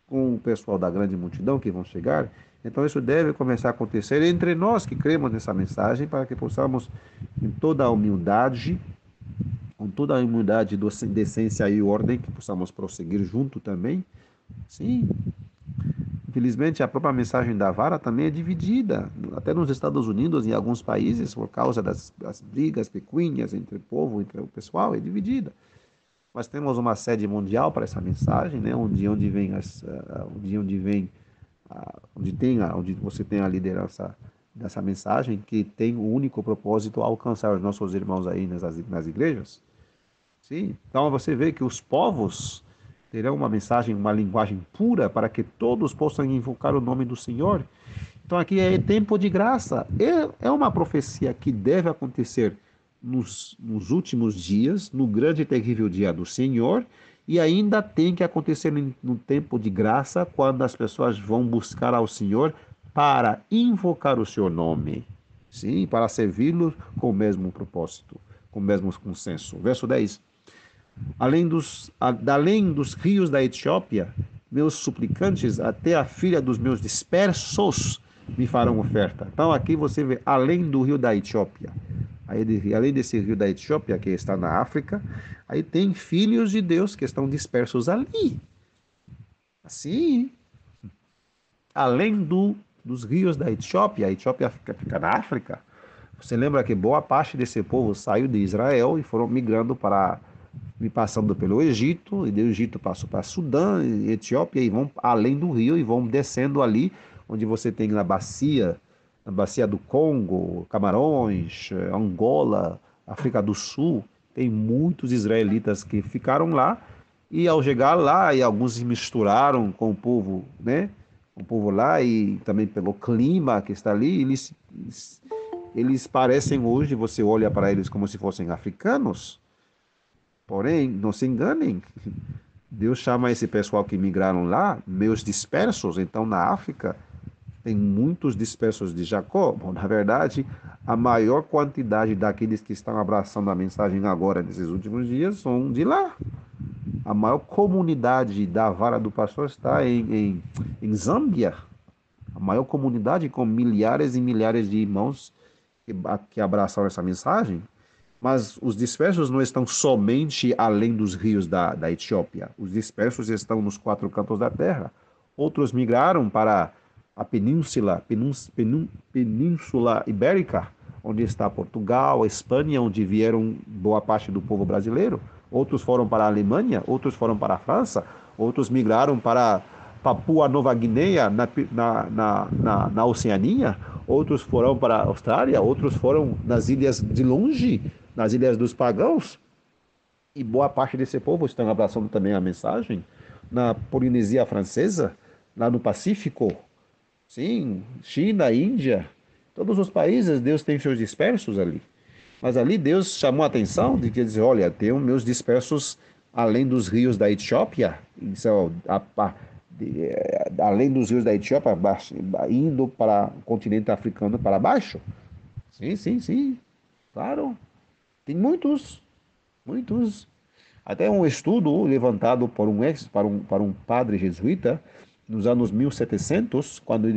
com o pessoal da grande multidão que vão chegar, então isso deve começar a acontecer entre nós que cremos nessa mensagem, para que possamos, em toda a humildade, com toda a humildade, decência e ordem, que possamos prosseguir junto também. Sim, infelizmente a própria mensagem da vara também é dividida, até nos Estados Unidos, em alguns países, por causa das brigas pequenas entre o povo, entre o pessoal, é dividida. Nós temos uma sede mundial para essa mensagem, né? onde vem onde você tem a liderança dessa mensagem, que tem o único propósito alcançar os nossos irmãos aí nas igrejas. Sim. Então você vê que os povos terão uma mensagem, uma linguagem pura, para que todos possam invocar o nome do Senhor. Então aqui é tempo de graça. É uma profecia que deve acontecer nos últimos dias, no grande e terrível dia do Senhor, e ainda tem que acontecer no tempo de graça, quando as pessoas vão buscar ao Senhor para invocar o seu nome, sim, para servi-lo com o mesmo propósito, com o mesmo consenso. Verso 10. Além dos rios da Etiópia, meus suplicantes, até a filha dos meus dispersos, me farão oferta. Então aqui você vê, além do rio da Etiópia, além desse rio da Etiópia, que está na África, aí tem filhos de Deus que estão dispersos ali. Assim, além dos rios da Etiópia, a Etiópia fica na África. Você lembra que boa parte desse povo saiu de Israel e foram migrando passando pelo Egito, e do Egito passou para Sudã, Etiópia, e vão além do rio e vão descendo ali, onde você tem na bacia do Congo, Camarões, Angola, África do Sul. Tem muitos israelitas que ficaram lá, e ao chegar lá, e alguns se misturaram com o povo, né? O povo lá, e também pelo clima que está ali, eles parecem hoje, você olha para eles como se fossem africanos. Porém, não se enganem, Deus chama esse pessoal que migraram lá, meus dispersos. Então, na África, tem muitos dispersos de Jacó. Bom, na verdade, a maior quantidade daqueles que estão abraçando a mensagem agora, nesses últimos dias, são de lá. A maior comunidade da vara do pastor está em Zâmbia. A maior comunidade, com milhares e milhares de irmãos que abraçam essa mensagem. Mas os dispersos não estão somente além dos rios da Etiópia. Os dispersos estão nos 4 cantos da terra. Outros migraram para a Península Ibérica, onde está Portugal, Espanha, onde vieram boa parte do povo brasileiro. Outros foram para a Alemanha, outros foram para a França, outros migraram para Papua Nova Guiné, na Oceania, outros foram para a Austrália, outros foram nas ilhas de longe, nas ilhas dos pagãos, e boa parte desse povo estão abraçando também a mensagem na Polinésia Francesa, lá no Pacífico, sim, China, Índia, todos os países, Deus tem seus dispersos ali. Mas ali Deus chamou a atenção de que diz, olha, tem os meus dispersos além dos rios da Etiópia, além dos rios da Etiópia, indo para o continente africano para baixo. Sim, sim, sim, claro. Tem muitos. Até um estudo levantado por para um padre jesuíta nos anos 1700, quando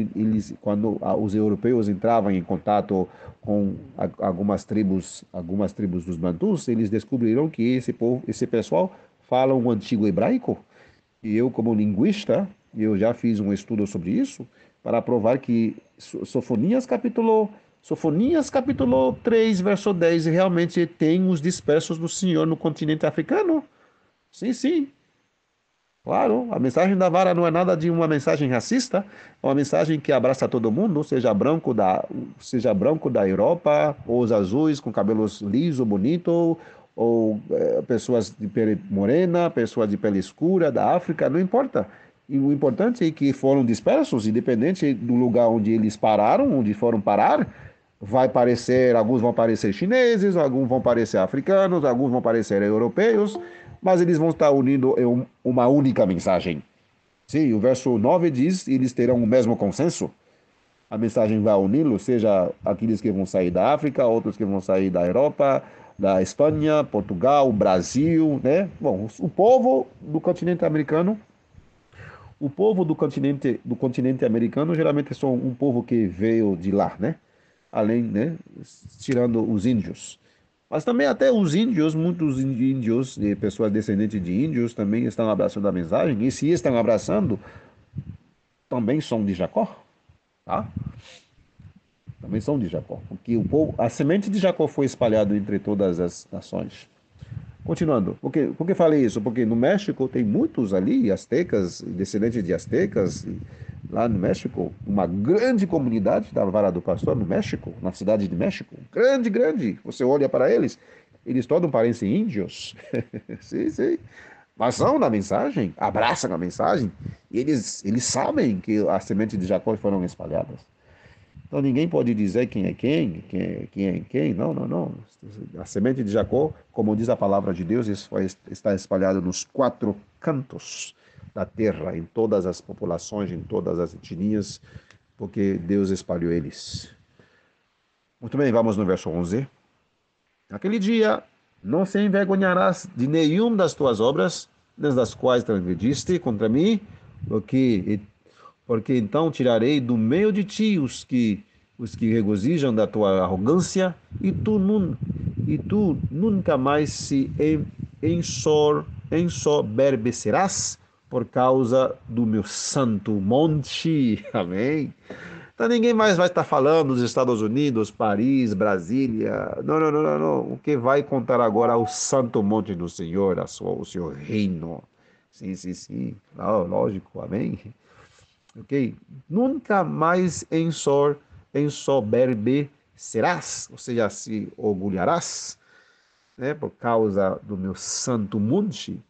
os europeus entravam em contato com algumas tribos dos Bantus, eles descobriram que esse pessoal fala um antigo hebraico. E eu, como linguista, eu já fiz um estudo sobre isso para provar que Sofonias capítulo Sofonias capítulo 3, verso 10, realmente tem os dispersos do Senhor no continente africano. Sim, sim. Claro, a mensagem da vara não é nada de uma mensagem racista, é uma mensagem que abraça todo mundo, seja branco da Europa, ou os azuis com cabelos liso, bonito, ou pessoas de pele morena, pessoas de pele escura da África, não importa. E o importante é que foram dispersos, independente do lugar onde eles pararam, onde foram parar, alguns vão parecer chineses, alguns vão parecer africanos, alguns vão parecer europeus, mas eles vão estar unidos em uma única mensagem. Sim, o verso 9 diz: eles terão o mesmo consenso. A mensagem vai uni-los, seja aqueles que vão sair da África, outros que vão sair da Europa, da Espanha, Portugal, Brasil, né? Bom, o povo do continente americano, o povo do continente americano geralmente são um povo que veio de lá, né? Além, né? Tirando os índios. Mas também até os índios, muitos índios e pessoas descendentes de índios também estão abraçando a mensagem. E se estão abraçando, também são de Jacó, tá? Também são de Jacó. Porque a semente de Jacó foi espalhada entre todas as nações. Continuando, por que falei isso? Porque no México tem muitos ali, astecas, descendentes de astecas, lá no México, uma grande comunidade da Vara do Pastor no México, na cidade de México, grande, grande. Você olha para eles todos parecem índios. Sim, sim. Mas são da mensagem, abraçam a mensagem, e eles sabem que as sementes de Jacó foram espalhadas. Então ninguém pode dizer quem é quem. Não, não, não. A semente de Jacó, como diz a palavra de Deus, está espalhada nos quatro cantos da terra, em todas as populações, em todas as etnias, porque Deus espalhou eles. Muito bem, vamos no verso 11. Naquele dia não se envergonharás de nenhuma das tuas obras, das quais transgrediste contra mim, porque porque então tirarei do meio de ti os que regozijam da tua arrogância, e tu nunca mais se ensoberbecerás por causa do meu santo monte. Amém. Então ninguém mais vai estar falando dos Estados Unidos, Paris, Brasília. Não, não, não, não, não. O que vai contar agora é o santo monte do Senhor, o seu reino. Sim, sim, sim. Lógico, amém. Ok? Nunca mais ensoberbecerás, ou seja, se orgulharás, né, por causa do meu santo monte.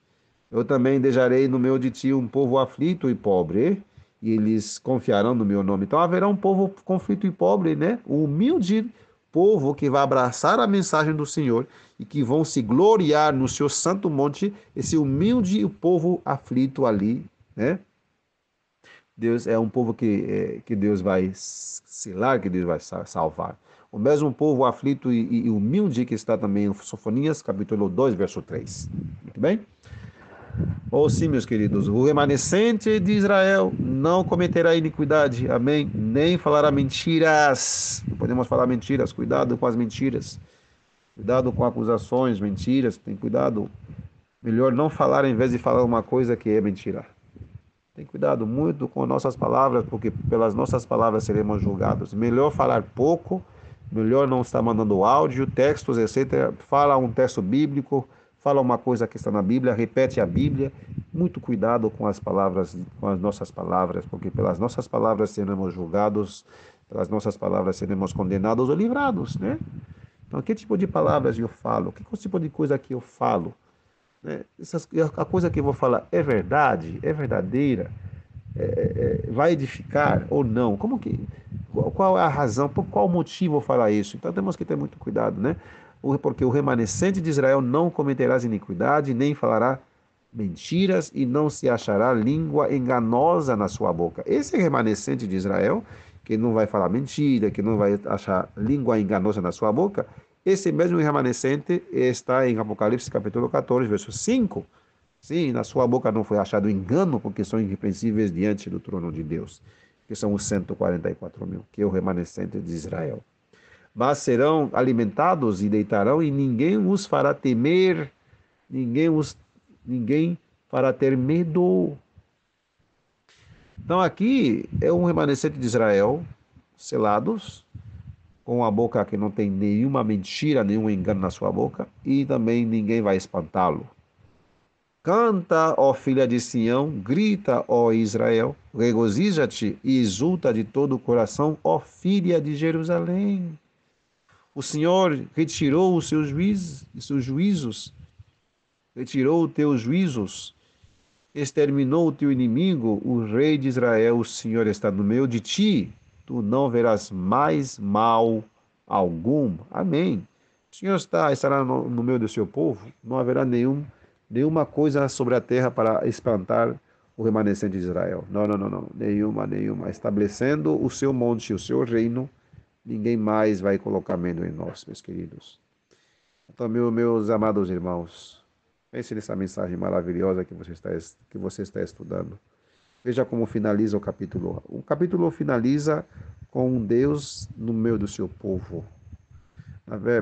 Eu também deixarei no meio de ti um povo aflito e pobre, e eles confiarão no meu nome. Então haverá um povo conflito e pobre, né? O humilde povo que vai abraçar a mensagem do Senhor e que vão se gloriar no seu santo monte, esse humilde povo aflito ali, né? Deus é um povo que Deus vai selar, que Deus vai salvar. O mesmo povo aflito e humilde que está também em Sofonias, capítulo 2, verso 3. Muito bem? Ou sim, meus queridos, o remanescente de Israel não cometerá iniquidade, amém? Nem falará mentiras. Não podemos falar mentiras, cuidado com as mentiras. Cuidado com acusações, mentiras, tem cuidado. Melhor não falar em vez de falar uma coisa que é mentira. Tem cuidado muito com nossas palavras, porque pelas nossas palavras seremos julgados. Melhor falar pouco, melhor não estar mandando áudio, textos, etc. Fala um texto bíblico, fala uma coisa que está na Bíblia, repete a Bíblia. Muito cuidado com as palavras, com as nossas palavras, porque pelas nossas palavras seremos julgados, pelas nossas palavras seremos condenados ou livrados, né? Então, que tipo de palavras eu falo? Que tipo de coisa que eu falo? Né? A coisa que eu vou falar é verdade? É verdadeira? Vai edificar ou não? Qual é a razão? Por qual motivo eu falar isso? Então temos que ter muito cuidado, né? Porque o remanescente de Israel não cometerá iniquidade, nem falará mentiras e não se achará língua enganosa na sua boca. Esse remanescente de Israel, que não vai falar mentira, que não vai achar língua enganosa na sua boca, esse mesmo remanescente está em Apocalipse capítulo 14, verso 5. Sim, na sua boca não foi achado engano, porque são irrepreensíveis diante do trono de Deus, que são os 144 mil, que é o remanescente de Israel. Mas serão alimentados e deitarão, e ninguém os fará temer, ninguém fará ter medo. Então aqui é um remanescente de Israel, selados, com a boca que não tem nenhuma mentira, nenhum engano na sua boca, e também ninguém vai espantá-lo. Canta, ó filha de Sião, grita, ó Israel, regozija-te e exulta de todo o coração, ó filha de Jerusalém. O Senhor retirou seus juízos, retirou os teus juízos, exterminou o teu inimigo, o rei de Israel, o Senhor está no meio de ti, tu não verás mais mal algum. Amém. O Senhor estará no meio do seu povo, não haverá nenhuma coisa sobre a terra para espantar o remanescente de Israel. Não, não, não, não, nenhuma. Estabelecendo o seu monte, o seu reino, ninguém mais vai colocar medo em nós, meus queridos. Então, meus amados irmãos, pense nessa mensagem maravilhosa que você está estudando. Veja como finaliza o capítulo. O capítulo finaliza com um Deus no meio do seu povo.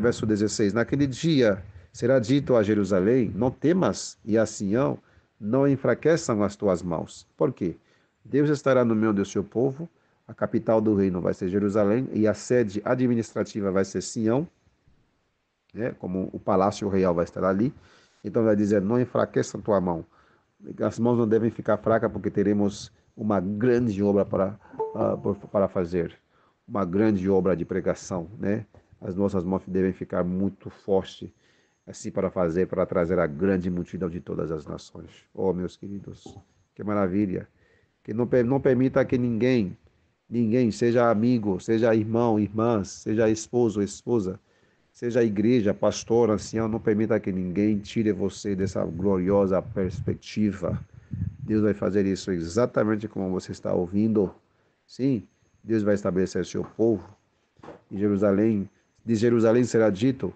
Verso 16: Naquele dia será dito a Jerusalém: Não temas, e a Sião: Não enfraqueçam as tuas mãos. Por quê? Deus estará no meio do seu povo, a capital do reino vai ser Jerusalém, e a sede administrativa vai ser Sião, né? Como o palácio real vai estar ali. Então vai dizer: Não enfraqueça a tua mão. As mãos não devem ficar fracas, porque teremos uma grande obra para fazer, uma grande obra de pregação, né? As nossas mãos devem ficar muito fortes, assim, para trazer a grande multidão de todas as nações. Oh, meus queridos, que maravilha! Que não permita que ninguém, seja amigo, seja irmão, irmã, seja esposo, esposa, seja a igreja, pastor, ancião, não permita que ninguém tire você dessa gloriosa perspectiva. Deus vai fazer isso exatamente como você está ouvindo. Sim, Deus vai estabelecer seu povo. De Jerusalém será dito: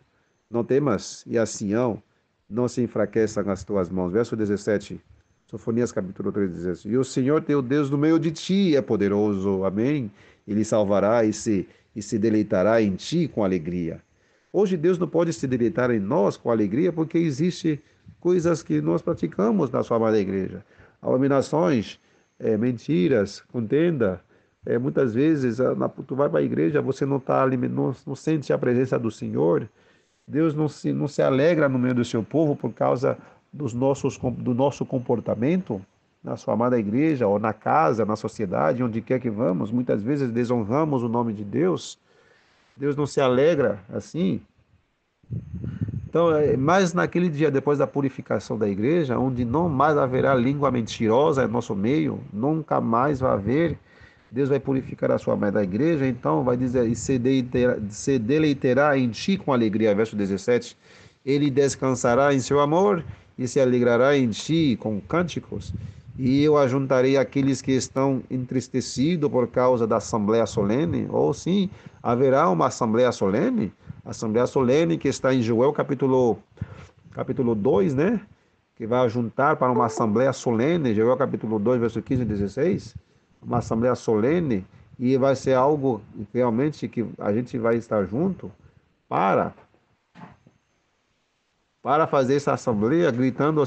Não temas, e a Sião: Não se enfraqueçam as tuas mãos. Verso 17, Sofonias capítulo 3 diz assim: E o Senhor teu Deus no meio de ti é poderoso. Amém. Ele salvará e se deleitará em ti com alegria. Hoje Deus não pode se deleitar em nós com alegria, porque existe coisas que nós praticamos na sua amada igreja. Abominações, mentiras, contenda. Muitas vezes tu vai para a igreja, você não sente a presença do Senhor. Deus não se alegra no meio do seu povo por causa do nosso comportamento na sua amada igreja, ou na casa, na sociedade, onde quer que vamos. Muitas vezes desonramos o nome de Deus. Deus não se alegra assim. Então, mas naquele dia, depois da purificação da igreja, onde não mais haverá língua mentirosa em nosso meio, nunca mais vai haver, Deus vai purificar a sua amada igreja, então vai dizer: E se deleitará em ti com alegria, verso 17, ele descansará em seu amor e se alegrará em ti com cânticos, e eu ajuntarei aqueles que estão entristecidos por causa da assembleia solene. Ou sim, haverá uma assembleia solene que está em Joel capítulo 2, né? Que vai juntar para uma assembleia solene, Joel capítulo 2, verso 15 e 16, uma assembleia solene, e vai ser algo realmente que a gente vai estar junto para fazer essa assembleia, gritando,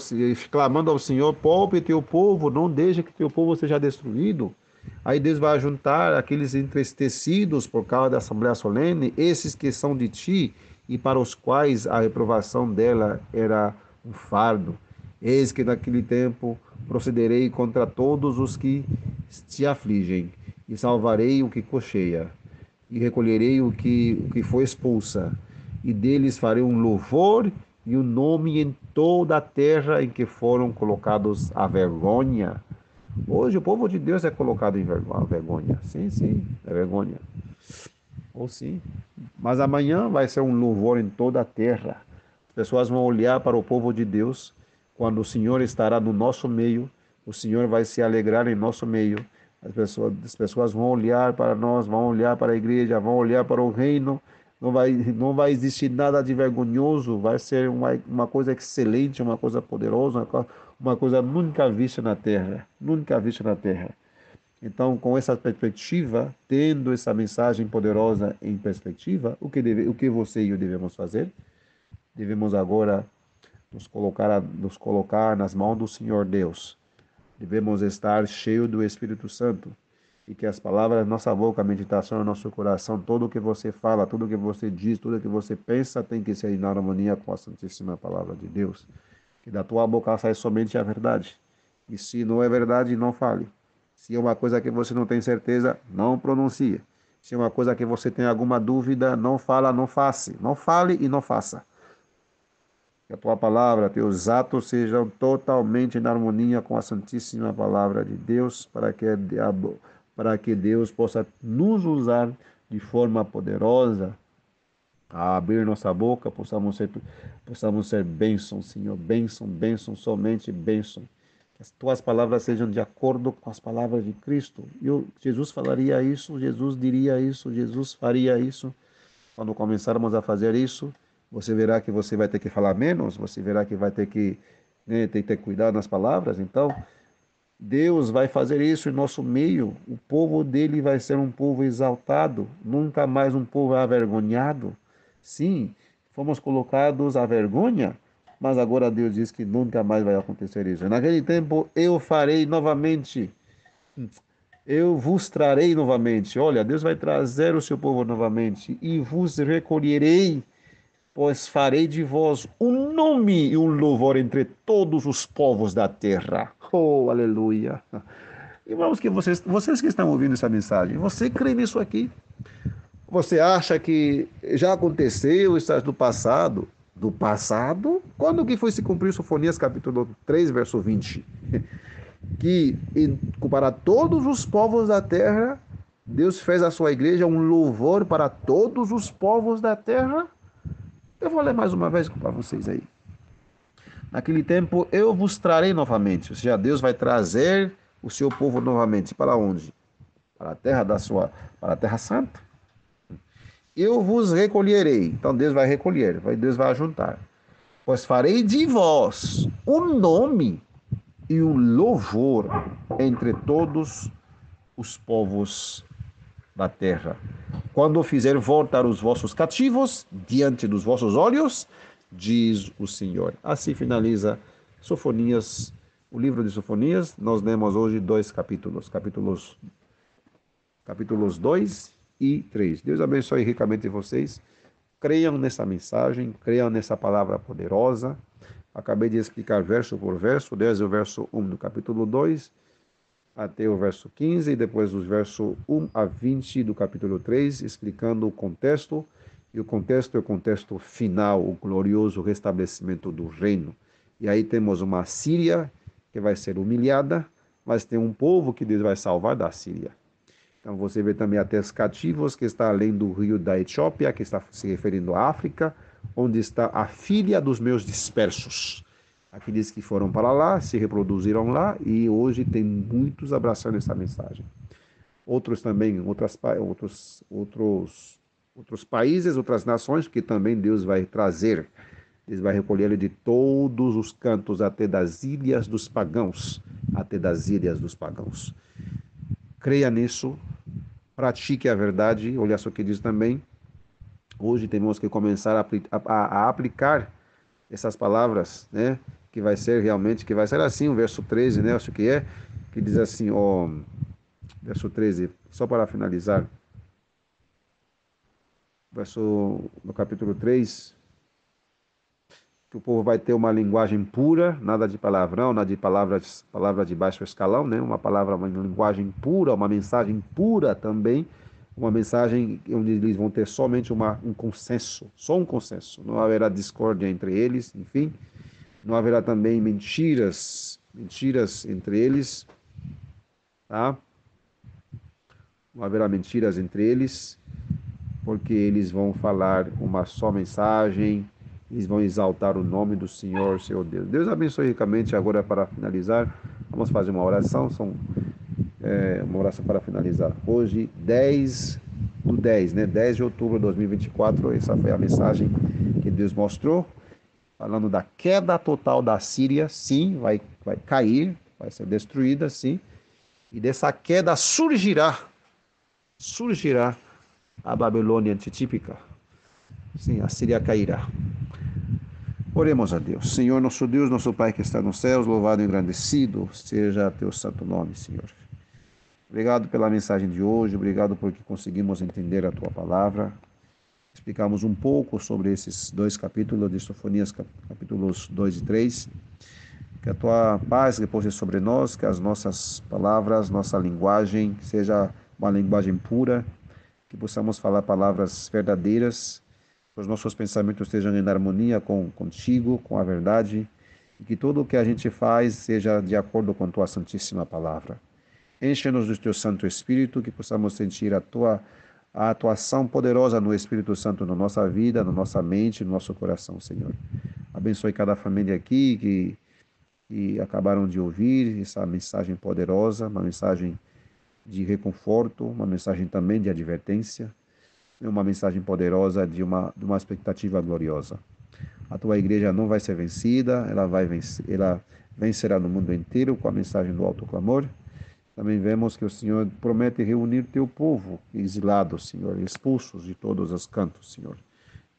clamando ao Senhor: poupe teu povo, não deixe que teu povo seja destruído. Aí Deus vai juntar aqueles entristecidos por causa da Assembleia Solene, esses que são de ti e para os quais a reprovação dela era um fardo. Eis que naquele tempo procederei contra todos os que te afligem, e salvarei o que cocheia, e recolherei o que foi expulsa, e deles farei um louvor e um nome em toda a terra em que foram colocados à vergonha. Hoje o povo de Deus é colocado em vergonha. Sim, sim, é vergonha. Ou sim. Mas amanhã vai ser um louvor em toda a terra. As pessoas vão olhar para o povo de Deus quando o Senhor estará no nosso meio. O Senhor vai se alegrar em nosso meio. As pessoas vão olhar para nós, vão olhar para a igreja, vão olhar para o reino. Não vai existir nada de vergonhoso. Vai ser uma coisa excelente, uma coisa poderosa, uma coisa nunca vista na terra. Nunca vista na terra. Então, com essa perspectiva, tendo essa mensagem poderosa em perspectiva, o que você e eu devemos fazer? Devemos agora nos colocar nas mãos do Senhor Deus. Devemos estar cheios do Espírito Santo. e que as palavras da nossa boca, a meditação do nosso coração, tudo o que você fala, tudo o que você diz, tudo o que você pensa, tem que ser em harmonia com a Santíssima Palavra de Deus. Que da tua boca sai somente a verdade. E se não é verdade, não fale. Se é uma coisa que você não tem certeza, não pronuncie. Se é uma coisa que você tem alguma dúvida, não fala, não faça. Não fale e não faça. Que a tua palavra, teus atos sejam totalmente em harmonia com a Santíssima Palavra de Deus, para que Deus possa nos usar de forma poderosa, a abrir nossa boca, possamos ser bênção, Senhor, bênção, bênção, somente bênção. Que as tuas palavras sejam de acordo com as palavras de Cristo. Jesus falaria isso, Jesus diria isso, Jesus faria isso. Quando começarmos a fazer isso, você verá que você vai ter que falar menos, você verá que vai ter que, né, ter que ter cuidado nas palavras. Então, Deus vai fazer isso em nosso meio. O povo dele vai ser um povo exaltado, nunca mais um povo avergonhado. Sim, fomos colocados à vergonha, mas agora Deus diz que nunca mais vai acontecer isso. Naquele tempo eu farei novamente, eu vos trarei novamente. Olha, Deus vai trazer o seu povo novamente e vos recolherei, pois farei de vós um nome e um louvor entre todos os povos da terra. Oh, aleluia. Irmãos, que vocês que estão ouvindo essa mensagem, você crê nisso aqui? Você acha que já aconteceu, está do passado? Do passado? Quando que foi se cumprir Sofonias capítulo 3, verso 20? Que para todos os povos da terra, Deus fez a sua igreja um louvor para todos os povos da terra? Eu vou ler mais uma vez para vocês aí. Naquele tempo eu vos trarei novamente, ou seja, Deus vai trazer o seu povo novamente. Para onde? Para a terra para a terra santa. Eu vos recolherei. Então Deus vai recolher, Deus vai ajuntar. Pois farei de vós um nome e um louvor entre todos os povos da terra. Quando fizer voltar os vossos cativos diante dos vossos olhos, diz o Senhor. Assim finaliza Sofonias, o livro de Sofonias. Nós lemos hoje 2 capítulos, capítulos 2 e 3. Deus abençoe ricamente vocês. Creiam nessa mensagem, creiam nessa palavra poderosa. Acabei de explicar verso por verso, desde o verso 1 do capítulo 2 até o verso 15, e depois dos versos 1 a 20 do capítulo 3, explicando o contexto, e o contexto é o contexto final, o glorioso restabelecimento do reino. E aí temos uma Síria que vai ser humilhada, mas tem um povo que Deus vai salvar da Síria. Então você vê também até os cativos que está além do rio da Etiópia, que está se referindo à África, onde está a filha dos meus dispersos. Aqueles que foram para lá, se reproduziram lá, e hoje tem muitos abraçando essa mensagem. Outros também, outros países, outras nações, que também Deus vai trazer. Deus vai recolher de todos os cantos, até das ilhas dos pagãos. Até das ilhas dos pagãos. Creia nisso, pratique a verdade. Olha só o que diz também. Hoje temos que começar a aplicar essas palavras, né? Que vai ser assim, o verso 13, né? Acho que diz assim, verso 13, só para finalizar, no capítulo 3, que o povo vai ter uma linguagem pura, nada de palavrão, nada de palavras de baixo escalão, né? Uma linguagem pura, uma mensagem pura também, uma mensagem onde eles vão ter somente um consenso, só um consenso, não haverá discórdia entre eles, enfim. Não haverá também mentiras entre eles, tá? Não haverá mentiras entre eles, porque eles vão falar uma só mensagem, eles vão exaltar o nome do Senhor, seu Deus. Deus abençoe ricamente. Agora, para finalizar, vamos fazer uma oração, uma oração para finalizar. Hoje, 10 de outubro de 2024, essa foi a mensagem que Deus mostrou. Falando da queda total da Síria, sim, vai cair, vai ser destruída, sim. E dessa queda surgirá a Babilônia antitípica. Sim, a Síria cairá. Oremos a Deus. Senhor, nosso Deus, nosso Pai que está nos céus, louvado e engrandecido seja teu santo nome, Senhor. Obrigado pela mensagem de hoje, obrigado porque conseguimos entender a tua palavra. Explicamos um pouco sobre esses dois capítulos de Sofonias, capítulos 2 e 3. Que a tua paz repouse sobre nós, que as nossas palavras, nossa linguagem seja uma linguagem pura, que possamos falar palavras verdadeiras, que os nossos pensamentos estejam em harmonia contigo, com a verdade, e que tudo o que a gente faz seja de acordo com tua santíssima palavra. Enche-nos do teu Santo Espírito, que possamos sentir a atuação poderosa no Espírito Santo na nossa vida, na nossa mente, no nosso coração, Senhor. Abençoe cada família aqui que acabaram de ouvir essa mensagem poderosa, uma mensagem de reconforto, uma mensagem também de advertência, e uma mensagem poderosa de uma expectativa gloriosa. A tua igreja não vai ser vencida, ela vai vencer, ela vencerá no mundo inteiro com a mensagem do alto clamor. Também vemos que o Senhor promete reunir teu povo exilado, Senhor, expulsos de todos os cantos, Senhor.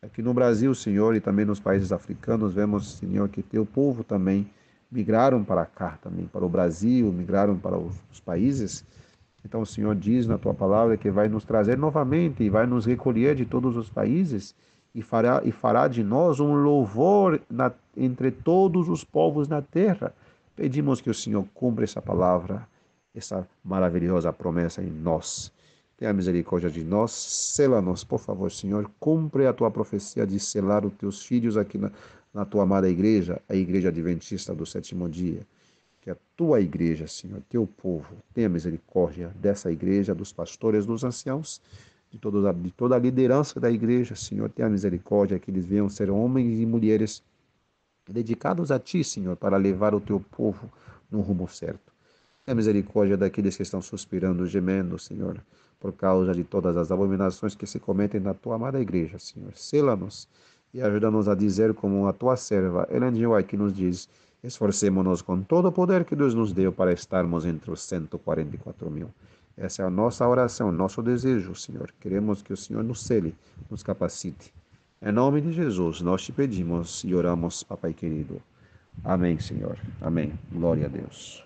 Aqui no Brasil, Senhor, e também nos países africanos, vemos, Senhor, que teu povo também migraram para cá, também para o Brasil, migraram para os países. Então o Senhor diz na tua palavra que vai nos trazer novamente e vai nos recolher de todos os países e fará de nós um louvor entre todos os povos na terra. Pedimos que o Senhor cumpra essa palavra, essa maravilhosa promessa em nós. Tenha misericórdia de nós, sela-nos, por favor, Senhor. Cumpre a tua profecia de selar os teus filhos aqui na tua amada igreja, a igreja adventista do sétimo dia. Que a tua igreja, Senhor, teu povo, tenha misericórdia dessa igreja, dos pastores, dos anciãos, de toda a liderança da igreja, Senhor, tenha misericórdia, que eles venham ser homens e mulheres dedicados a ti, Senhor, para levar o teu povo no rumo certo. Tenha misericórdia daqueles que estão suspirando, gemendo, Senhor, por causa de todas as abominações que se cometem na tua amada igreja, Senhor. Sela-nos e ajuda-nos a dizer como a tua serva, Ellen G. White, que nos diz: esforcemo-nos com todo o poder que Deus nos deu para estarmos entre os 144 mil. Essa é a nossa oração, nosso desejo, Senhor. Queremos que o Senhor nos cele, nos capacite. Em nome de Jesus, nós te pedimos e oramos, Papai querido. Amém, Senhor. Amém. Glória a Deus.